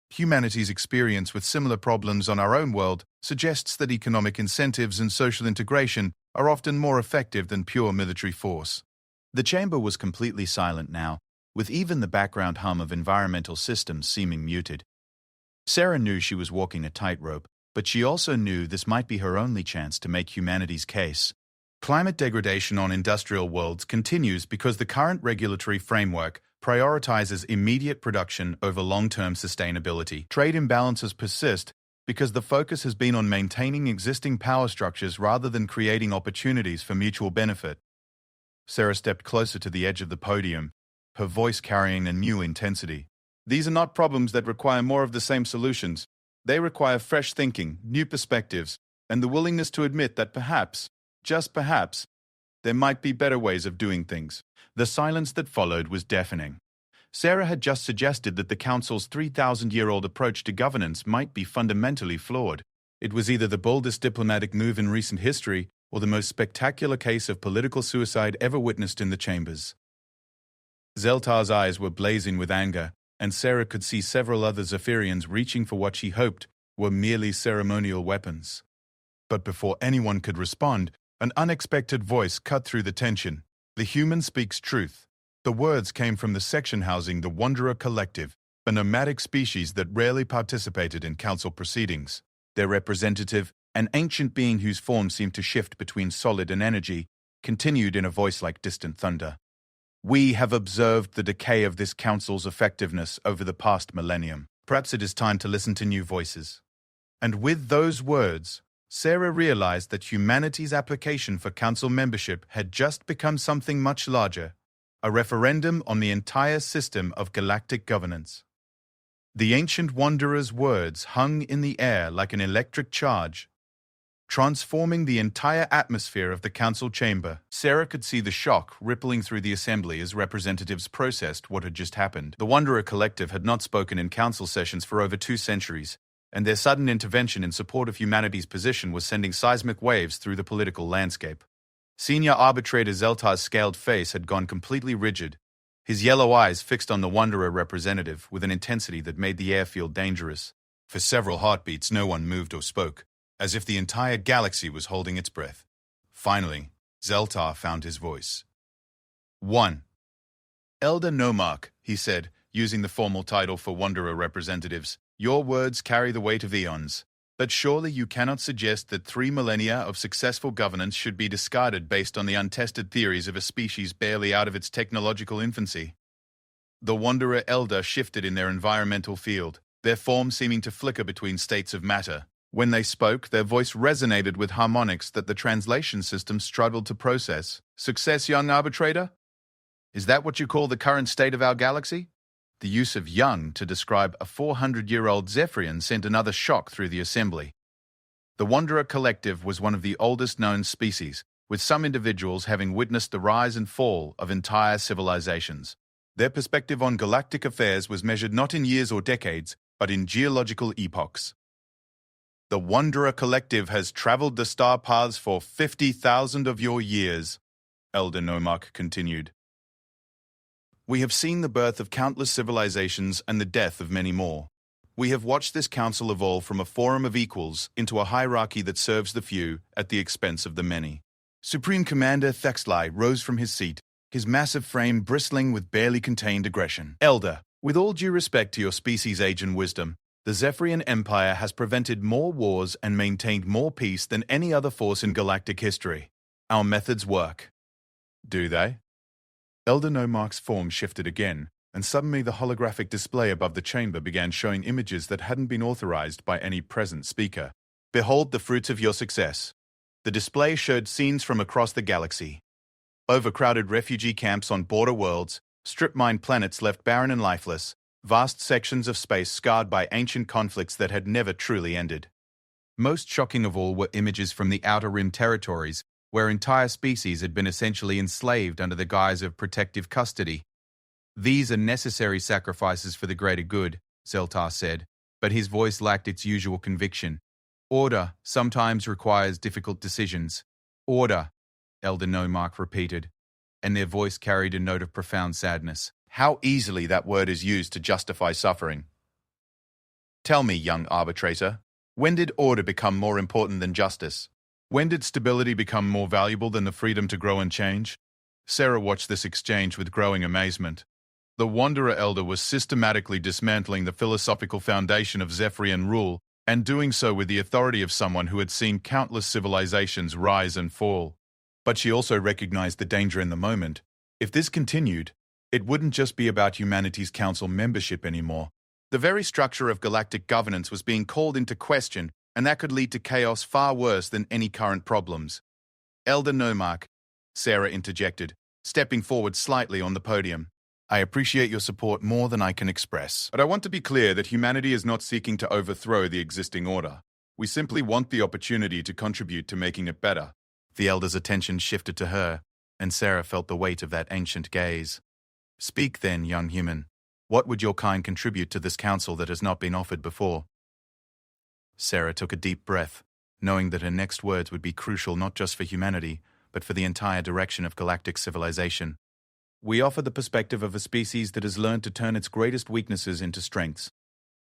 Humanity's experience with similar problems on our own world suggests that economic incentives and social integration are often more effective than pure military force. The chamber was completely silent now, with even the background hum of environmental systems seeming muted. Sarah knew she was walking a tightrope, but she also knew this might be her only chance to make humanity's case. Climate degradation on industrial worlds continues because the current regulatory framework prioritizes immediate production over long-term sustainability. Trade imbalances persist because the focus has been on maintaining existing power structures rather than creating opportunities for mutual benefit. Sarah stepped closer to the edge of the podium, her voice carrying a new intensity. These are not problems that require more of the same solutions. They require fresh thinking, new perspectives, and the willingness to admit that perhaps, just perhaps, there might be better ways of doing things. The silence that followed was deafening. Sarah had just suggested that the Council's 3,000-year-old approach to governance might be fundamentally flawed. It was either the boldest diplomatic move in recent history or the most spectacular case of political suicide ever witnessed in the chambers. Zeltar's eyes were blazing with anger, and Sarah could see several other Zephyrians reaching for what she hoped were merely ceremonial weapons. But before anyone could respond, an unexpected voice cut through the tension. The human speaks truth. The words came from the section housing the Wanderer Collective, a nomadic species that rarely participated in council proceedings. Their representative, an ancient being whose form seemed to shift between solid and energy, continued in a voice like distant thunder. We have observed the decay of this council's effectiveness over the past millennium. Perhaps it is time to listen to new voices. And with those words, Sarah realized that humanity's application for council membership had just become something much larger, a referendum on the entire system of galactic governance. The ancient wanderer's words hung in the air like an electric charge, transforming the entire atmosphere of the council chamber. Sarah could see the shock rippling through the assembly as representatives processed what had just happened. The Wanderer Collective had not spoken in council sessions for over 2 centuries, and their sudden intervention in support of humanity's position was sending seismic waves through the political landscape. Senior arbitrator Zeltar's scaled face had gone completely rigid, his yellow eyes fixed on the Wanderer representative with an intensity that made the air feel dangerous. For several heartbeats, no one moved or spoke, as if the entire galaxy was holding its breath. Finally, Zeltar found his voice. 1. Elder Nomarch, he said, using the formal title for Wanderer representatives, your words carry the weight of eons. But surely you cannot suggest that 3 millennia of successful governance should be discarded based on the untested theories of a species barely out of its technological infancy. The Wanderer Elder shifted in their environmental field, their form seeming to flicker between states of matter. When they spoke, their voice resonated with harmonics that the translation system struggled to process. Success, young arbitrator? Is that what you call the current state of our galaxy? The use of young to describe a 400-year-old Zephyrian sent another shock through the assembly. The Wanderer Collective was one of the oldest known species, with some individuals having witnessed the rise and fall of entire civilizations. Their perspective on galactic affairs was measured not in years or decades, but in geological epochs. The Wanderer Collective has traveled the star paths for 50,000 of your years, Elder Nomarch continued. We have seen the birth of countless civilizations and the death of many more. We have watched this council evolve from a forum of equals into a hierarchy that serves the few at the expense of the many. Supreme Commander Thexlai rose from his seat, his massive frame bristling with barely contained aggression. Elder, with all due respect to your species' age and wisdom, the Zephyrian Empire has prevented more wars and maintained more peace than any other force in galactic history. Our methods work. Do they? Elder Nomarch's form shifted again, and suddenly the holographic display above the chamber began showing images that hadn't been authorized by any present speaker. Behold the fruits of your success. The display showed scenes from across the galaxy. Overcrowded refugee camps on border worlds, strip-mined planets left barren and lifeless, vast sections of space scarred by ancient conflicts that had never truly ended. Most shocking of all were images from the Outer Rim territories, where entire species had been essentially enslaved under the guise of protective custody. These are necessary sacrifices for the greater good, Zeltar said, but his voice lacked its usual conviction. Order sometimes requires difficult decisions. Order, Elder Nomarch repeated, and their voice carried a note of profound sadness. How easily that word is used to justify suffering. Tell me, young arbitrator, when did order become more important than justice? When did stability become more valuable than the freedom to grow and change? Sarah watched this exchange with growing amazement. The Wanderer Elder was systematically dismantling the philosophical foundation of Zephyrian rule, and doing so with the authority of someone who had seen countless civilizations rise and fall. But she also recognized the danger in the moment. If this continued, it wouldn't just be about humanity's council membership anymore. The very structure of galactic governance was being called into question, and that could lead to chaos far worse than any current problems. Elder Nomarch, Sarah interjected, stepping forward slightly on the podium. I appreciate your support more than I can express. But I want to be clear that humanity is not seeking to overthrow the existing order. We simply want the opportunity to contribute to making it better. The elder's attention shifted to her, and Sarah felt the weight of that ancient gaze. Speak then, young human. What would your kind contribute to this council that has not been offered before? Sarah took a deep breath, knowing that her next words would be crucial not just for humanity, but for the entire direction of galactic civilization. We offer the perspective of a species that has learned to turn its greatest weaknesses into strengths.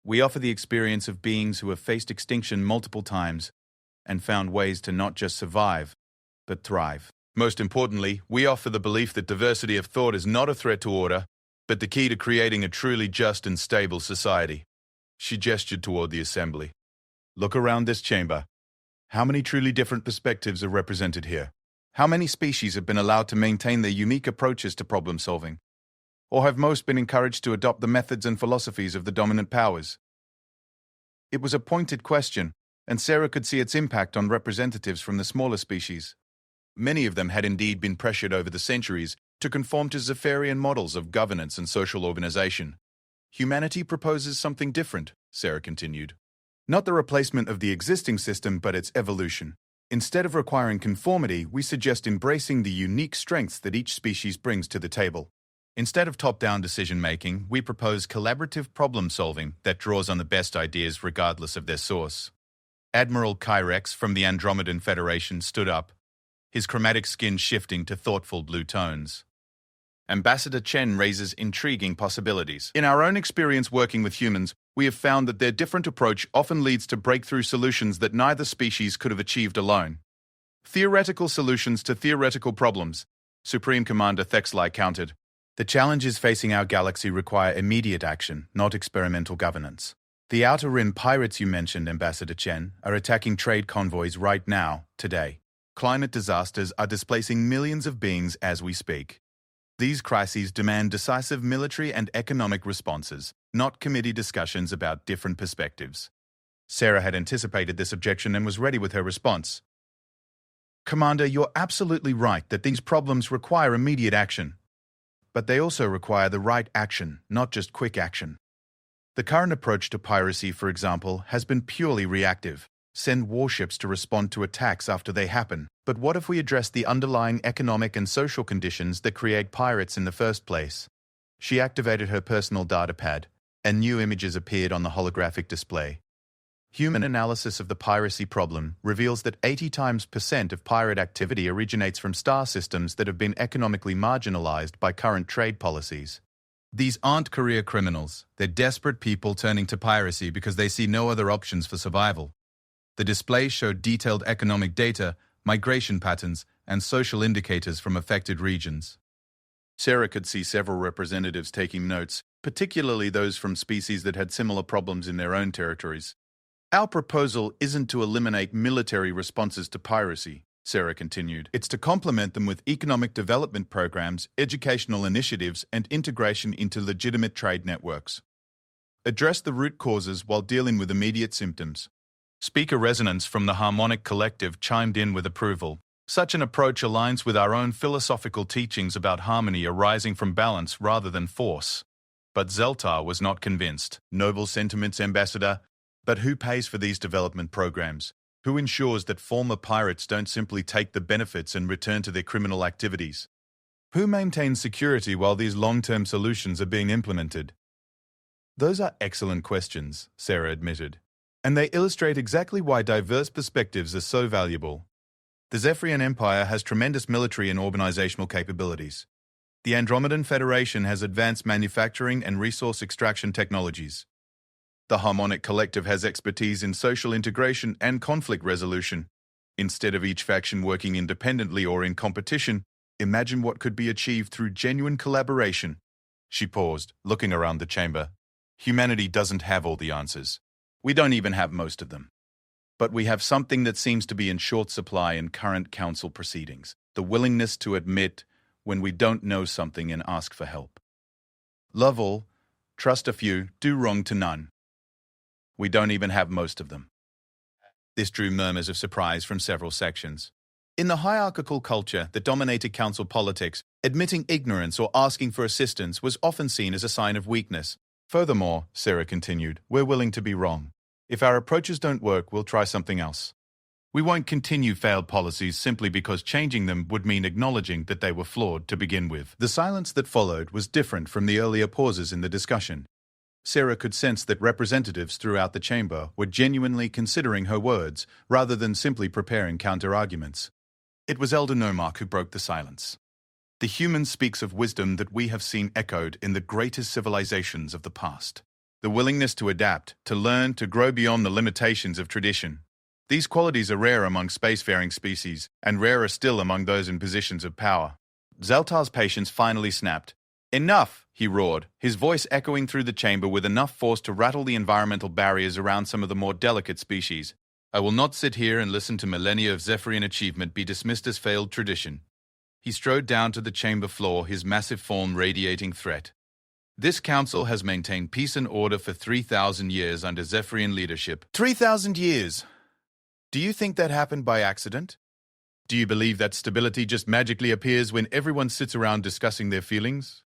We offer the experience of beings who have faced extinction multiple times and found ways to not just survive, but thrive. Most importantly, we offer the belief that diversity of thought is not a threat to order, but the key to creating a truly just and stable society. She gestured toward the assembly. Look around this chamber. How many truly different perspectives are represented here? How many species have been allowed to maintain their unique approaches to problem solving? Or have most been encouraged to adopt the methods and philosophies of the dominant powers? It was a pointed question, and Sarah could see its impact on representatives from the smaller species. Many of them had indeed been pressured over the centuries to conform to Zephyrian models of governance and social organization. Humanity proposes something different, Sarah continued. Not the replacement of the existing system, but its evolution. Instead of requiring conformity, we suggest embracing the unique strengths that each species brings to the table. Instead of top-down decision-making, we propose collaborative problem-solving that draws on the best ideas regardless of their source. Admiral Kyrex from the Andromedan Federation stood up, his chromatic skin shifting to thoughtful blue tones. Ambassador Chen raises intriguing possibilities. In our own experience working with humans, we have found that their different approach often leads to breakthrough solutions that neither species could have achieved alone. Theoretical solutions to theoretical problems, Supreme Commander Thexlai countered. The challenges facing our galaxy require immediate action, not experimental governance. The Outer Rim pirates you mentioned, Ambassador Chen, are attacking trade convoys right now, today. Climate disasters are displacing millions of beings as we speak. These crises demand decisive military and economic responses, not committee discussions about different perspectives. Sarah had anticipated this objection and was ready with her response. Commander, you're absolutely right that these problems require immediate action. But they also require the right action, not just quick action. The current approach to piracy, for example, has been purely reactive. Send warships to respond to attacks after they happen. But what if we address the underlying economic and social conditions that create pirates in the first place? She activated her personal data pad, and new images appeared on the holographic display. Human analysis of the piracy problem reveals that 80% of pirate activity originates from star systems that have been economically marginalized by current trade policies. These aren't career criminals. They're desperate people turning to piracy because they see no other options for survival. The display showed detailed economic data, migration patterns, and social indicators from affected regions. Sarah could see several representatives taking notes, particularly those from species that had similar problems in their own territories. Our proposal isn't to eliminate military responses to piracy, Sarah continued. It's to complement them with economic development programs, educational initiatives, and integration into legitimate trade networks. Address the root causes while dealing with immediate symptoms. Speaker Resonance from the Harmonic Collective chimed in with approval. Such an approach aligns with our own philosophical teachings about harmony arising from balance rather than force. But Zeltar was not convinced. Noble sentiments, Ambassador. But who pays for these development programs? Who ensures that former pirates don't simply take the benefits and return to their criminal activities? Who maintains security while these long-term solutions are being implemented? Those are excellent questions, Sarah admitted. And they illustrate exactly why diverse perspectives are so valuable. The Zephyrian Empire has tremendous military and organizational capabilities. The Andromedan Federation has advanced manufacturing and resource extraction technologies. The Harmonic Collective has expertise in social integration and conflict resolution. Instead of each faction working independently or in competition, imagine what could be achieved through genuine collaboration. She paused, looking around the chamber. Humanity doesn't have all the answers. We don't even have most of them. But we have something that seems to be in short supply in current council proceedings, the willingness to admit when we don't know something and ask for help. Lovell, trust a few, do wrong to none. We don't even have most of them. This drew murmurs of surprise from several sections. In the hierarchical culture that dominated council politics, admitting ignorance or asking for assistance was often seen as a sign of weakness. Furthermore, Sarah continued, we're willing to be wrong. If our approaches don't work, we'll try something else. We won't continue failed policies simply because changing them would mean acknowledging that they were flawed to begin with. The silence that followed was different from the earlier pauses in the discussion. Sarah could sense that representatives throughout the chamber were genuinely considering her words rather than simply preparing counter-arguments. It was Elder Nomark who broke the silence. The human speaks of wisdom that we have seen echoed in the greatest civilizations of the past. The willingness to adapt, to learn, to grow beyond the limitations of tradition. These qualities are rare among spacefaring species, and rarer still among those in positions of power. Zeltar's patience finally snapped. Enough, he roared, his voice echoing through the chamber with enough force to rattle the environmental barriers around some of the more delicate species. I will not sit here and listen to millennia of Zephyrian achievement be dismissed as failed tradition. He strode down to the chamber floor, his massive form radiating threat. This council has maintained peace and order for 3,000 years under Zephyrian leadership. 3,000 years! Do you think that happened by accident? Do you believe that stability just magically appears when everyone sits around discussing their feelings?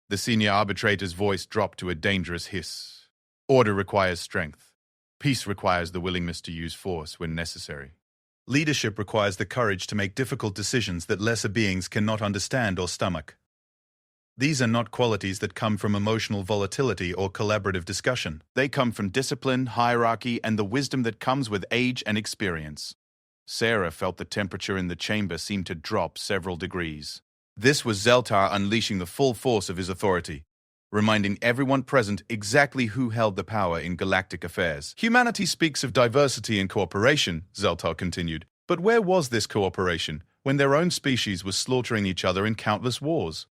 The senior arbitrator's voice dropped to a dangerous hiss. Order requires strength. Peace requires the willingness to use force when necessary. Leadership requires the courage to make difficult decisions that lesser beings cannot understand or stomach. These are not qualities that come from emotional volatility or collaborative discussion. They come from discipline, hierarchy, and the wisdom that comes with age and experience. Sarah felt the temperature in the chamber seem to drop several degrees. This was Zeltar unleashing the full force of his authority, reminding everyone present exactly who held the power in galactic affairs. Humanity speaks of diversity and cooperation, Zeltar continued, but where was this cooperation when their own species was slaughtering each other in countless wars?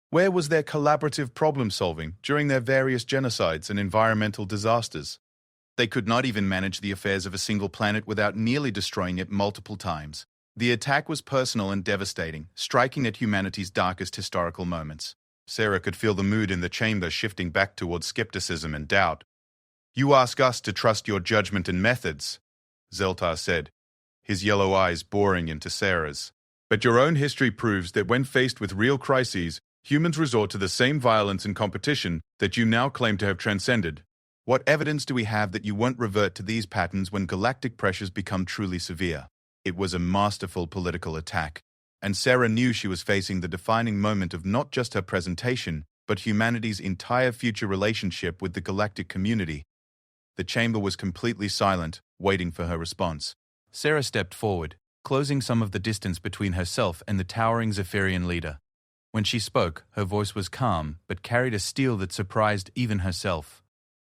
Where was their collaborative problem-solving during their various genocides and environmental disasters? They could not even manage the affairs of a single planet without nearly destroying it multiple times. The attack was personal and devastating, striking at humanity's darkest historical moments. Sarah could feel the mood in the chamber shifting back towards skepticism and doubt. You ask us to trust your judgment and methods, Zeltar said, his yellow eyes boring into Sarah's. But your own history proves that when faced with real crises, humans resort to the same violence and competition that you now claim to have transcended. What evidence do we have that you won't revert to these patterns when galactic pressures become truly severe? It was a masterful political attack, and Sarah knew she was facing the defining moment of not just her presentation, but humanity's entire future relationship with the galactic community. The chamber was completely silent, waiting for her response. Sarah stepped forward, closing some of the distance between herself and the towering Zephyrian leader. When she spoke, her voice was calm, but carried a steel that surprised even herself.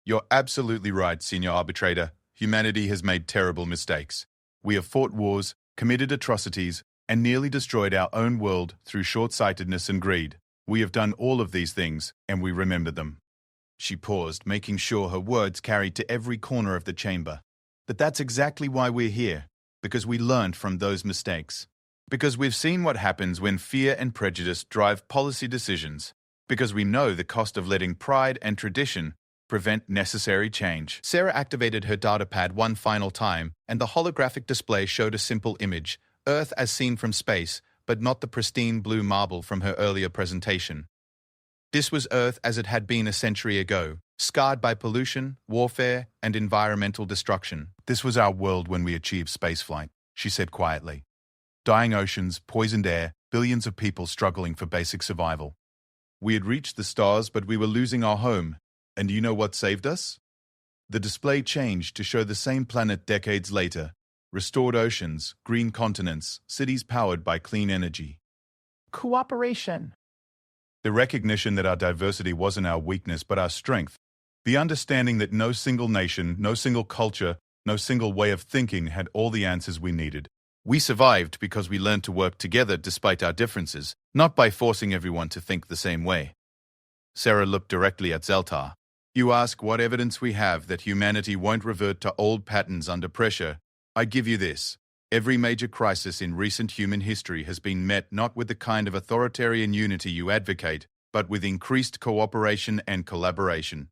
You're absolutely right, Senior Arbitrator. Humanity has made terrible mistakes. We have fought wars, committed atrocities, and nearly destroyed our own world through short-sightedness and greed. We have done all of these things, and we remember them. She paused, making sure her words carried to every corner of the chamber. But that's exactly why we're here, because we learned from those mistakes. Because we've seen what happens when fear and prejudice drive policy decisions. Because we know the cost of letting pride and tradition prevent necessary change. Sarah activated her datapad one final time, and the holographic display showed a simple image, Earth as seen from space, but not the pristine blue marble from her earlier presentation. This was Earth as it had been a century ago, scarred by pollution, warfare, and environmental destruction. This was our world when we achieved spaceflight, she said quietly. Dying oceans, poisoned air, billions of people struggling for basic survival. We had reached the stars, but we were losing our home. And you know what saved us? The display changed to show the same planet decades later. Restored oceans, green continents, cities powered by clean energy. Cooperation. The recognition that our diversity wasn't our weakness but our strength. The understanding that no single nation, no single culture, no single way of thinking had all the answers we needed. We survived because we learned to work together despite our differences, not by forcing everyone to think the same way. Sarah looked directly at Zeltar. You ask what evidence we have that humanity won't revert to old patterns under pressure. I give you this. Every major crisis in recent human history has been met not with the kind of authoritarian unity you advocate, but with increased cooperation and collaboration.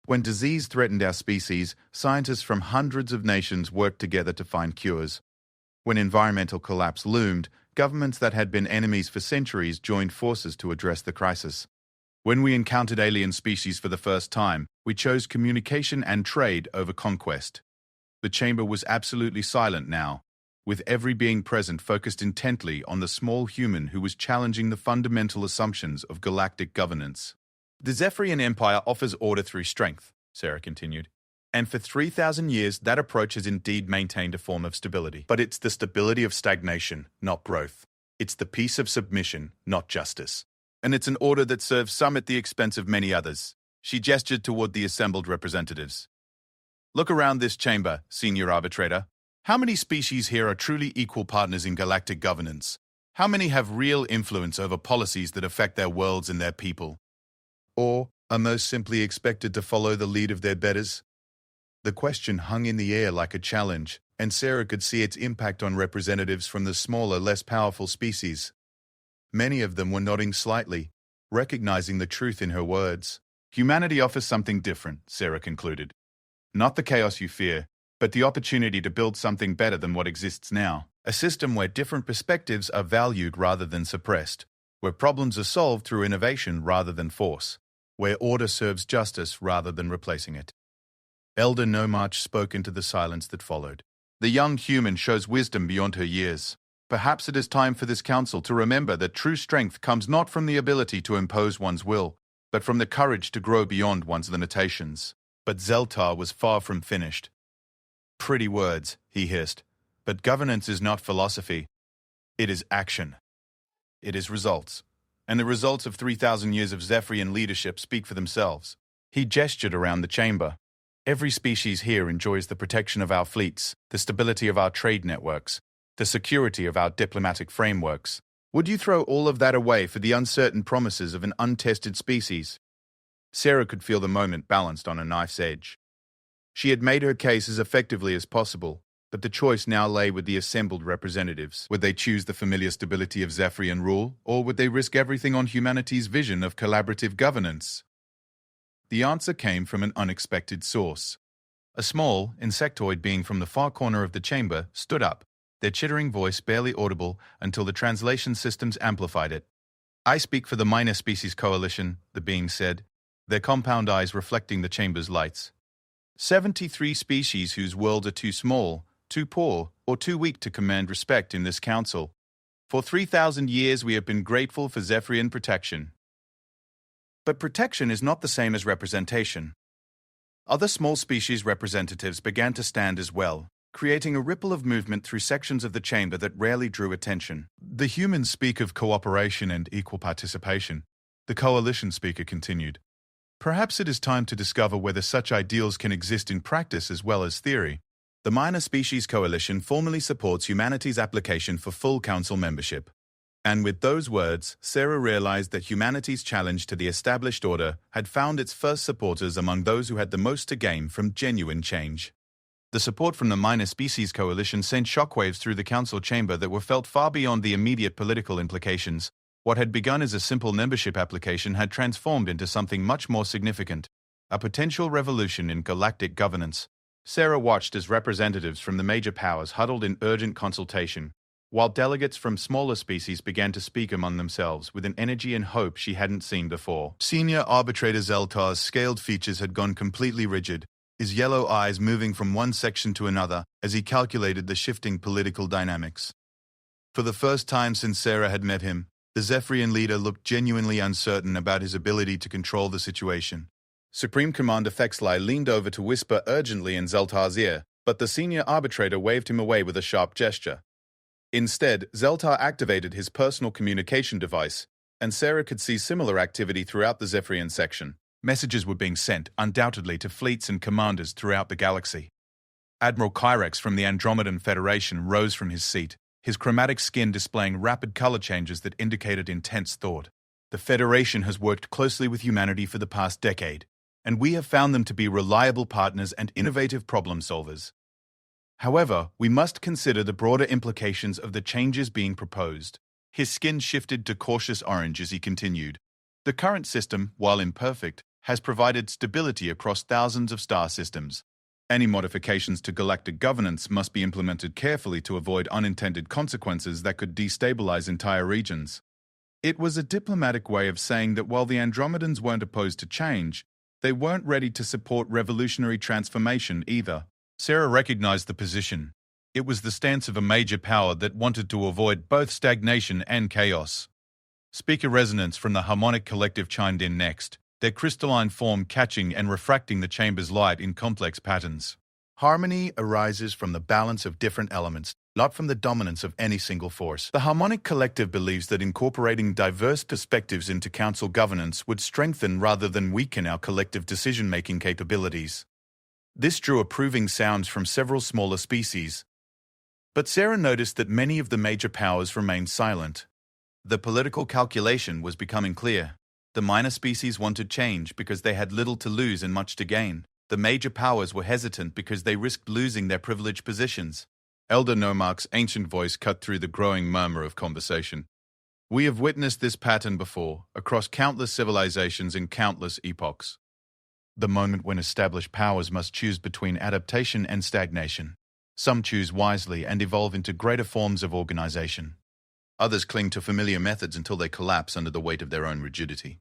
When disease threatened our species, scientists from hundreds of nations worked together to find cures. When environmental collapse loomed, governments that had been enemies for centuries joined forces to address the crisis. When we encountered alien species for the first time, we chose communication and trade over conquest. The chamber was absolutely silent now, with every being present focused intently on the small human who was challenging the fundamental assumptions of galactic governance. The Zephyrian Empire offers order through strength, Sarah continued. And for 3,000 years, that approach has indeed maintained a form of stability. But it's the stability of stagnation, not growth. It's the peace of submission, not justice. And it's an order that serves some at the expense of many others. She gestured toward the assembled representatives. Look around this chamber, senior arbitrator. How many species here are truly equal partners in galactic governance? How many have real influence over policies that affect their worlds and their people? Or are most simply expected to follow the lead of their betters? The question hung in the air like a challenge, and Sarah could see its impact on representatives from the smaller, less powerful species. Many of them were nodding slightly, recognizing the truth in her words. Humanity offers something different, Sarah concluded. Not the chaos you fear, but the opportunity to build something better than what exists now. A system where different perspectives are valued rather than suppressed, where problems are solved through innovation rather than force, where order serves justice rather than replacing it. Elder Nomarch spoke into the silence that followed. The young human shows wisdom beyond her years. Perhaps it is time for this council to remember that true strength comes not from the ability to impose one's will, but from the courage to grow beyond one's limitations. But Zeltar was far from finished. Pretty words, he hissed, but governance is not philosophy. It is action. It is results. And the results of 3,000 years of Zephyrian leadership speak for themselves. He gestured around the chamber. Every species here enjoys the protection of our fleets, the stability of our trade networks, the security of our diplomatic frameworks. Would you throw all of that away for the uncertain promises of an untested species? Sarah could feel the moment balanced on a knife's edge. She had made her case as effectively as possible, but the choice now lay with the assembled representatives. Would they choose the familiar stability of Zephyrian rule, or would they risk everything on humanity's vision of collaborative governance? The answer came from an unexpected source. A small, insectoid being from the far corner of the chamber stood up, their chittering voice barely audible until the translation systems amplified it. I speak for the Minor Species Coalition, the being said, their compound eyes reflecting the chamber's lights. 73 species whose worlds are too small, too poor, or too weak to command respect in this council. For 3,000 years we have been grateful for Zephyrian protection. But protection is not the same as representation. Other small species representatives began to stand as well, creating a ripple of movement through sections of the chamber that rarely drew attention. The humans speak of cooperation and equal participation, the coalition speaker continued. Perhaps it is time to discover whether such ideals can exist in practice as well as theory. The Minor Species Coalition formally supports humanity's application for full council membership. And with those words, Sarah realized that humanity's challenge to the established order had found its first supporters among those who had the most to gain from genuine change. The support from the Minor Species Coalition sent shockwaves through the council chamber that were felt far beyond the immediate political implications. What had begun as a simple membership application had transformed into something much more significant, a potential revolution in galactic governance. Sarah watched as representatives from the major powers huddled in urgent consultation, while delegates from smaller species began to speak among themselves with an energy and hope she hadn't seen before. Senior Arbitrator Zeltar's scaled features had gone completely rigid, his yellow eyes moving from one section to another as he calculated the shifting political dynamics. For the first time since Sarah had met him, the Zephyrian leader looked genuinely uncertain about his ability to control the situation. Supreme Commander Fexlai leaned over to whisper urgently in Zeltar's ear, but the senior arbitrator waved him away with a sharp gesture. Instead, Zeltar activated his personal communication device, and Sarah could see similar activity throughout the Zephyrian section. Messages were being sent, undoubtedly, to fleets and commanders throughout the galaxy. Admiral Kyrex from the Andromedan Federation rose from his seat, his chromatic skin displaying rapid color changes that indicated intense thought. The Federation has worked closely with humanity for the past decade, and we have found them to be reliable partners and innovative problem solvers. However, we must consider the broader implications of the changes being proposed. His skin shifted to cautious orange as he continued. The current system, while imperfect, has provided stability across thousands of star systems. Any modifications to galactic governance must be implemented carefully to avoid unintended consequences that could destabilize entire regions. It was a diplomatic way of saying that while the Andromedans weren't opposed to change, they weren't ready to support revolutionary transformation either. Sarah recognized the position. It was the stance of a major power that wanted to avoid both stagnation and chaos. Speaker resonance from the harmonic collective chimed in next, their crystalline form catching and refracting the chamber's light in complex patterns. Harmony arises from the balance of different elements, not from the dominance of any single force. The harmonic collective believes that incorporating diverse perspectives into council governance would strengthen rather than weaken our collective decision-making capabilities. This drew approving sounds from several smaller species. But Sarah noticed that many of the major powers remained silent. The political calculation was becoming clear. The minor species wanted change because they had little to lose and much to gain. The major powers were hesitant because they risked losing their privileged positions. Elder Nomarch's ancient voice cut through the growing murmur of conversation. We have witnessed this pattern before, across countless civilizations in countless epochs. The moment when established powers must choose between adaptation and stagnation. Some choose wisely and evolve into greater forms of organization. Others cling to familiar methods until they collapse under the weight of their own rigidity.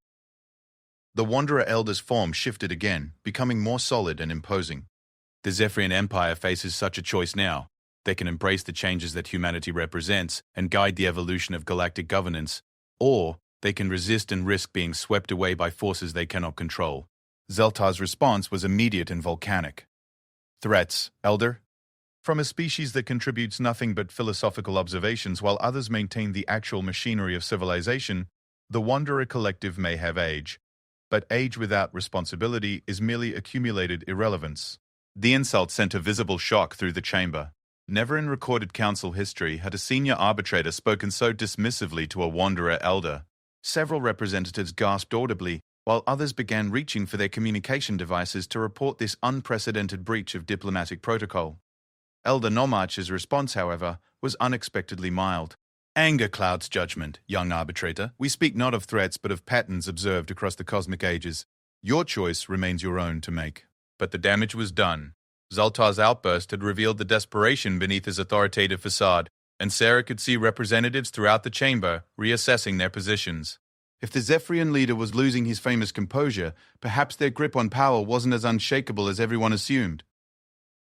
The Wanderer Elder's form shifted again, becoming more solid and imposing. The Zephyrian Empire faces such a choice now. They can embrace the changes that humanity represents and guide the evolution of galactic governance, or they can resist and risk being swept away by forces they cannot control. Zeltar's response was immediate and volcanic. Threats, Elder? From a species that contributes nothing but philosophical observations while others maintain the actual machinery of civilization, the Wanderer Collective may have age. But age without responsibility is merely accumulated irrelevance. The insult sent a visible shock through the chamber. Never in recorded council history had a senior arbitrator spoken so dismissively to a Wanderer Elder. Several representatives gasped audibly, while others began reaching for their communication devices to report this unprecedented breach of diplomatic protocol. Elder Nomarch's response, however, was unexpectedly mild. Anger clouds judgment, young arbitrator. We speak not of threats but of patterns observed across the cosmic ages. Your choice remains your own to make. But the damage was done. Zaltar's outburst had revealed the desperation beneath his authoritative facade, and Sarah could see representatives throughout the chamber reassessing their positions. If the Zephyrian leader was losing his famous composure, perhaps their grip on power wasn't as unshakable as everyone assumed.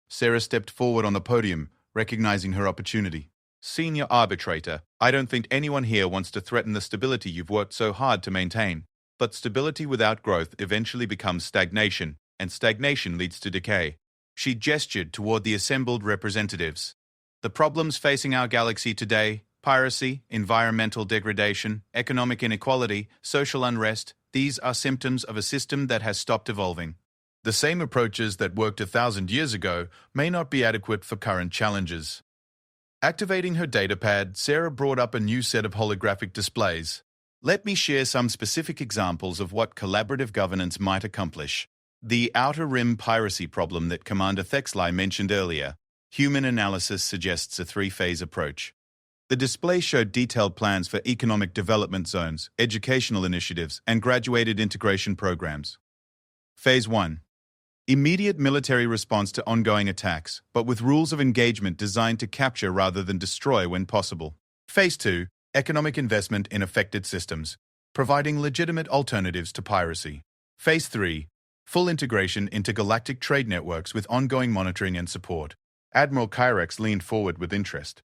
Sarah stepped forward on the podium, recognizing her opportunity. Senior arbitrator, I don't think anyone here wants to threaten the stability you've worked so hard to maintain. But stability without growth eventually becomes stagnation, and stagnation leads to decay. She gestured toward the assembled representatives. The problems facing our galaxy today, piracy, environmental degradation, economic inequality, social unrest, these are symptoms of a system that has stopped evolving. The same approaches that worked 1,000 years ago may not be adequate for current challenges. Activating her datapad, Sarah brought up a new set of holographic displays. Let me share some specific examples of what collaborative governance might accomplish. The Outer Rim piracy problem that Commander Thexlai mentioned earlier. Human analysis suggests a 3-phase approach. The display showed detailed plans for economic development zones, educational initiatives, and graduated integration programs. Phase 1. Immediate military response to ongoing attacks, but with rules of engagement designed to capture rather than destroy when possible. Phase 2. Economic investment in affected systems, providing legitimate alternatives to piracy. Phase 3. Full integration into galactic trade networks with ongoing monitoring and support. Admiral Kyrex leaned forward with interest.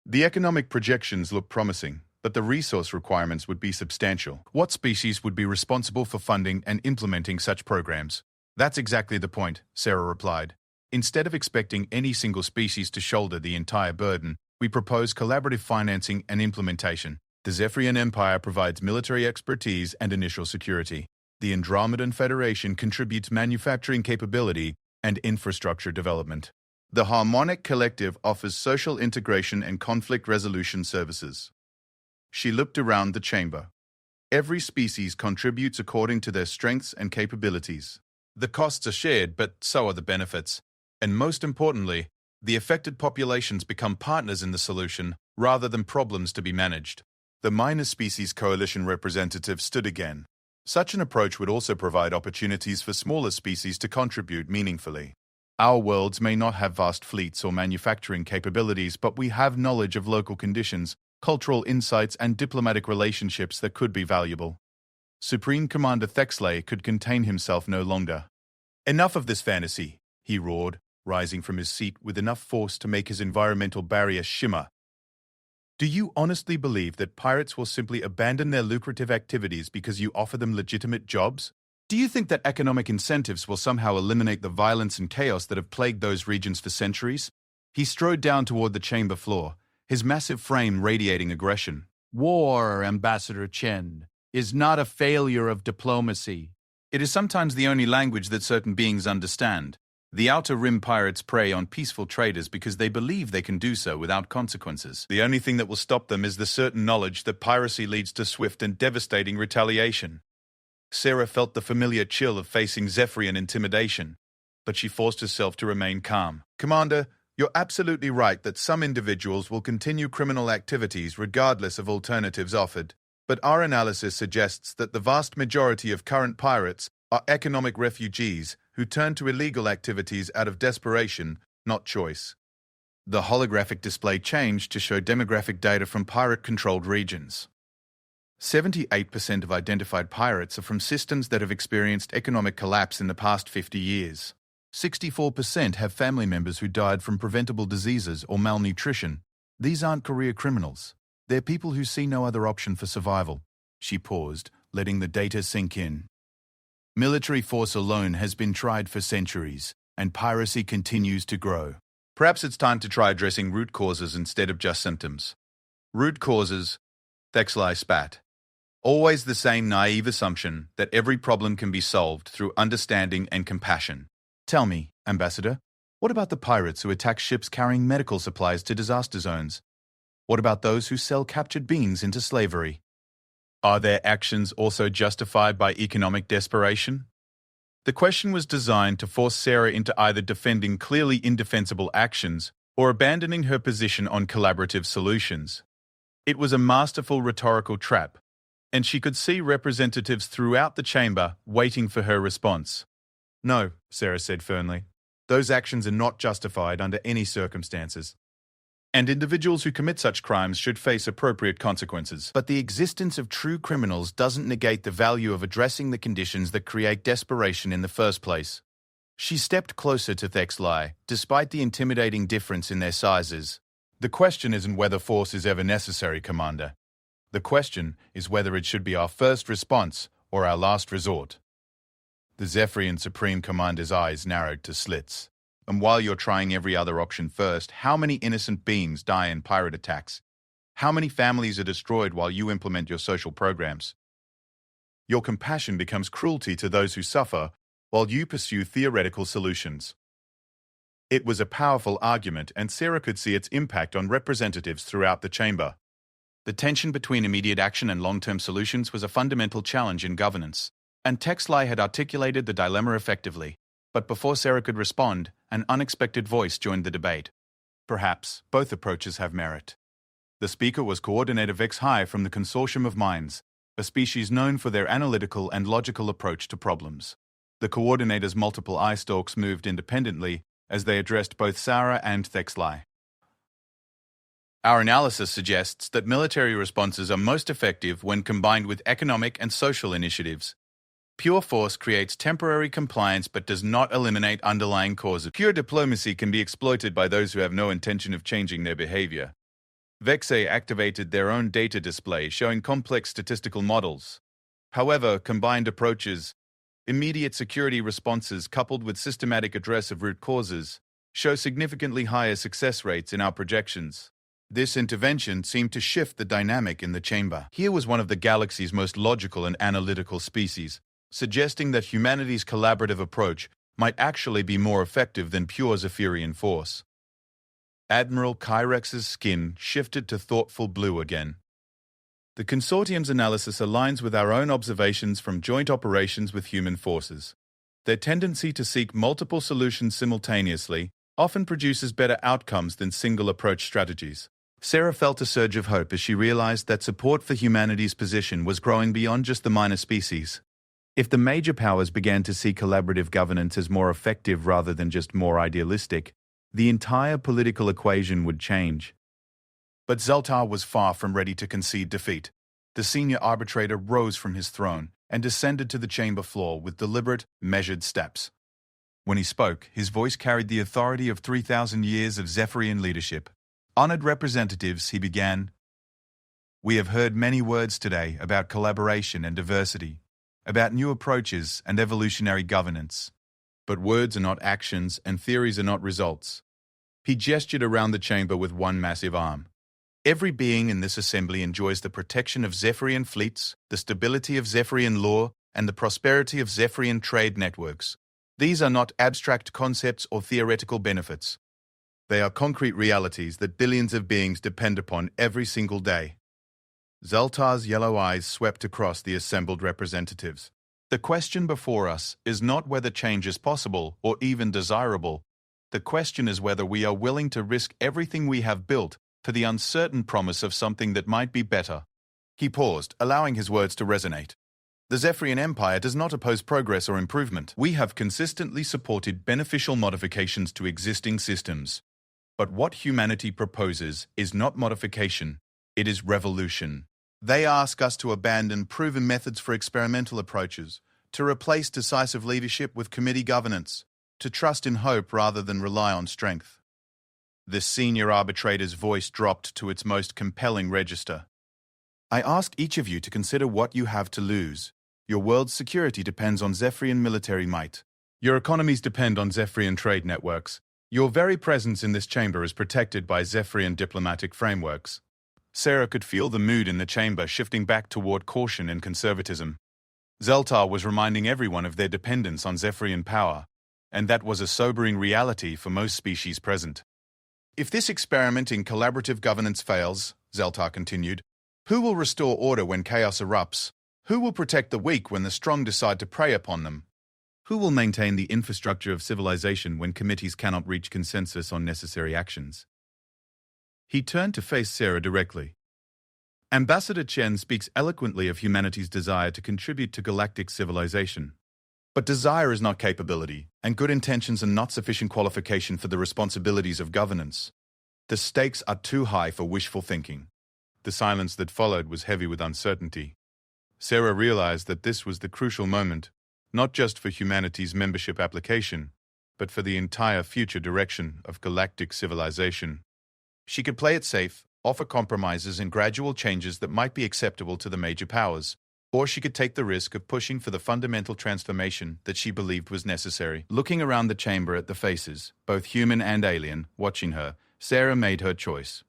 The economic projections look promising, but the resource requirements would be substantial. What species would be responsible for funding and implementing such programs? That's exactly the point, Sarah replied. Instead of expecting any single species to shoulder the entire burden, we propose collaborative financing and implementation. The Zephyrian Empire provides military expertise and initial security. The Andromedan Federation contributes manufacturing capability and infrastructure development. The Harmonic Collective offers social integration and conflict resolution services. She looked around the chamber. Every species contributes according to their strengths and capabilities. The costs are shared, but so are the benefits. And most importantly, the affected populations become partners in the solution rather than problems to be managed. The Minor Species Coalition representative stood again. Such an approach would also provide opportunities for smaller species to contribute meaningfully. Our worlds may not have vast fleets or manufacturing capabilities, but we have knowledge of local conditions, cultural insights, and diplomatic relationships that could be valuable. Supreme Commander Thexley could contain himself no longer. Enough of this fantasy, he roared, rising from his seat with enough force to make his environmental barrier shimmer. Do you honestly believe that pirates will simply abandon their lucrative activities because you offer them legitimate jobs? Do you think that economic incentives will somehow eliminate the violence and chaos that have plagued those regions for centuries? He strode down toward the chamber floor, his massive frame radiating aggression. War, Ambassador Chen, is not a failure of diplomacy. It is sometimes the only language that certain beings understand. The Outer Rim pirates prey on peaceful traders because they believe they can do so without consequences. The only thing that will stop them is the certain knowledge that piracy leads to swift and devastating retaliation. Sarah felt the familiar chill of facing Zephyrian intimidation, but she forced herself to remain calm. Commander, you're absolutely right that some individuals will continue criminal activities regardless of alternatives offered. But our analysis suggests that the vast majority of current pirates are economic refugees who turn to illegal activities out of desperation, not choice. The holographic display changed to show demographic data from pirate-controlled regions. 78% of identified pirates are from systems that have experienced economic collapse in the past 50 years. 64% have family members who died from preventable diseases or malnutrition. These aren't career criminals. They're people who see no other option for survival. She paused, letting the data sink in. Military force alone has been tried for centuries, and piracy continues to grow. Perhaps it's time to try addressing root causes instead of just symptoms. Root causes, Thexley spat. Always the same naive assumption that every problem can be solved through understanding and compassion. Tell me, Ambassador, what about the pirates who attack ships carrying medical supplies to disaster zones? What about those who sell captured beings into slavery? Are their actions also justified by economic desperation? The question was designed to force Sarah into either defending clearly indefensible actions or abandoning her position on collaborative solutions. It was a masterful rhetorical trap, and she could see representatives throughout the chamber waiting for her response. No, Sarah said firmly. Those actions are not justified under any circumstances. And individuals who commit such crimes should face appropriate consequences. But the existence of true criminals doesn't negate the value of addressing the conditions that create desperation in the first place. She stepped closer to Thexley, despite the intimidating difference in their sizes. The question isn't whether force is ever necessary, Commander. The question is whether it should be our first response or our last resort. The Zephyrian Supreme Commander's eyes narrowed to slits. And while you're trying every other option first, how many innocent beings die in pirate attacks? How many families are destroyed while you implement your social programs? Your compassion becomes cruelty to those who suffer while you pursue theoretical solutions. It was a powerful argument, and Sarah could see its impact on representatives throughout the chamber. The tension between immediate action and long-term solutions was a fundamental challenge in governance, and Thexley had articulated the dilemma effectively. But before Sarah could respond, an unexpected voice joined the debate. Perhaps both approaches have merit. The speaker was Coordinator Vex High from the Consortium of Minds, a species known for their analytical and logical approach to problems. The Coordinator's multiple eye stalks moved independently as they addressed both Sarah and Thexley. Our analysis suggests that military responses are most effective when combined with economic and social initiatives. Pure force creates temporary compliance but does not eliminate underlying causes. Pure diplomacy can be exploited by those who have no intention of changing their behavior. Vexe activated their own data display showing complex statistical models. However, combined approaches, immediate security responses coupled with systematic address of root causes, show significantly higher success rates in our projections. This intervention seemed to shift the dynamic in the chamber. Here was one of the galaxy's most logical and analytical species, suggesting that humanity's collaborative approach might actually be more effective than pure Zephyrian force. Admiral Kyrex's skin shifted to thoughtful blue again. The consortium's analysis aligns with our own observations from joint operations with human forces. Their tendency to seek multiple solutions simultaneously often produces better outcomes than single-approach strategies. Sarah felt a surge of hope as she realized that support for humanity's position was growing beyond just the minor species. If the major powers began to see collaborative governance as more effective rather than just more idealistic, the entire political equation would change. But Zeltar was far from ready to concede defeat. The senior arbitrator rose from his throne and descended to the chamber floor with deliberate, measured steps. When he spoke, his voice carried the authority of 3,000 years of Zephyrian leadership. Honored representatives, he began, we have heard many words today about collaboration and diversity, about new approaches and evolutionary governance. But words are not actions and theories are not results. He gestured around the chamber with one massive arm. Every being in this assembly enjoys the protection of Zephyrian fleets, the stability of Zephyrian law, and the prosperity of Zephyrian trade networks. These are not abstract concepts or theoretical benefits. They are concrete realities that billions of beings depend upon every single day. Zeltar's yellow eyes swept across the assembled representatives. The question before us is not whether change is possible or even desirable. The question is whether we are willing to risk everything we have built for the uncertain promise of something that might be better. He paused, allowing his words to resonate. The Zephyrian Empire does not oppose progress or improvement. We have consistently supported beneficial modifications to existing systems. But what humanity proposes is not modification, it is revolution. They ask us to abandon proven methods for experimental approaches, to replace decisive leadership with committee governance, to trust in hope rather than rely on strength. The senior arbitrator's voice dropped to its most compelling register. I ask each of you to consider what you have to lose. Your world's security depends on Zephyrian military might. Your economies depend on Zephyrian trade networks. Your very presence in this chamber is protected by Zephyrian diplomatic frameworks. Sarah could feel the mood in the chamber shifting back toward caution and conservatism. Zeltar was reminding everyone of their dependence on Zephyrian power, and that was a sobering reality for most species present. If this experiment in collaborative governance fails, Zeltar continued, who will restore order when chaos erupts? Who will protect the weak when the strong decide to prey upon them? Who will maintain the infrastructure of civilization when committees cannot reach consensus on necessary actions? He turned to face Sarah directly. Ambassador Chen speaks eloquently of humanity's desire to contribute to galactic civilization. But desire is not capability, and good intentions are not sufficient qualification for the responsibilities of governance. The stakes are too high for wishful thinking. The silence that followed was heavy with uncertainty. Sarah realized that this was the crucial moment, not just for humanity's membership application, but for the entire future direction of galactic civilization. She could play it safe, offer compromises and gradual changes that might be acceptable to the major powers, or she could take the risk of pushing for the fundamental transformation that she believed was necessary. Looking around the chamber at the faces, both human and alien, watching her, Sarah made her choice.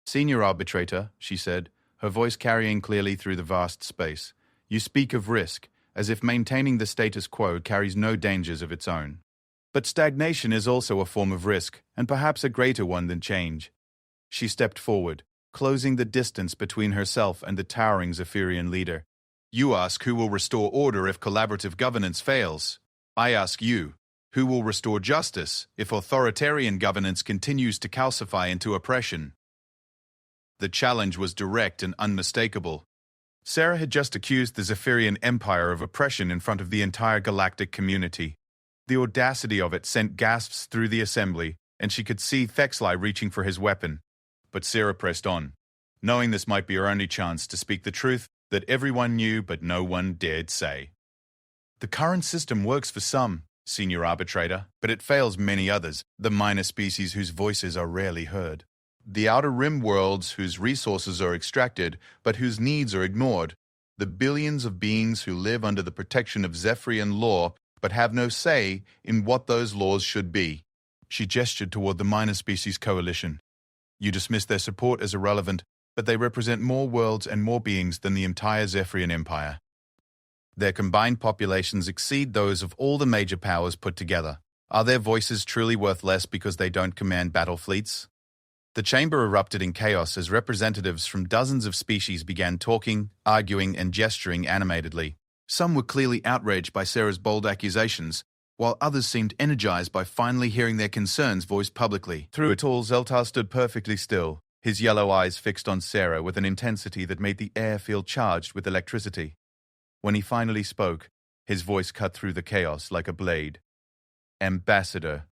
Senior arbitrator, she said, her voice carrying clearly through the vast space, you speak of risk, as if maintaining the status quo carries no dangers of its own. But stagnation is also a form of risk, and perhaps a greater one than change. She stepped forward, closing the distance between herself and the towering Zephyrian leader. You ask who will restore order if collaborative governance fails. I ask you, who will restore justice if authoritarian governance continues to calcify into oppression? The challenge was direct and unmistakable. Sarah had just accused the Zephyrian Empire of oppression in front of the entire galactic community. The audacity of it sent gasps through the assembly, and she could see Thexlai reaching for his weapon. But Sarah pressed on, knowing this might be her only chance to speak the truth that everyone knew but no one dared say. The current system works for some, senior arbitrator, but it fails many others, the minor species whose voices are rarely heard. The outer rim worlds whose resources are extracted but whose needs are ignored. The billions of beings who live under the protection of Zephyrian law but have no say in what those laws should be. She gestured toward the minor species coalition. You dismiss their support as irrelevant, but they represent more worlds and more beings than the entire Zephyrian Empire. Their combined populations exceed those of all the major powers put together. Are their voices truly worth less because they don't command battle fleets? The chamber erupted in chaos as representatives from dozens of species began talking, arguing, and gesturing animatedly. Some were clearly outraged by Sarah's bold accusations, while others seemed energized by finally hearing their concerns voiced publicly. Through it all, Zeltar stood perfectly still, his yellow eyes fixed on Sarah with an intensity that made the air feel charged with electricity. When he finally spoke, his voice cut through the chaos like a blade. "Ambassador,"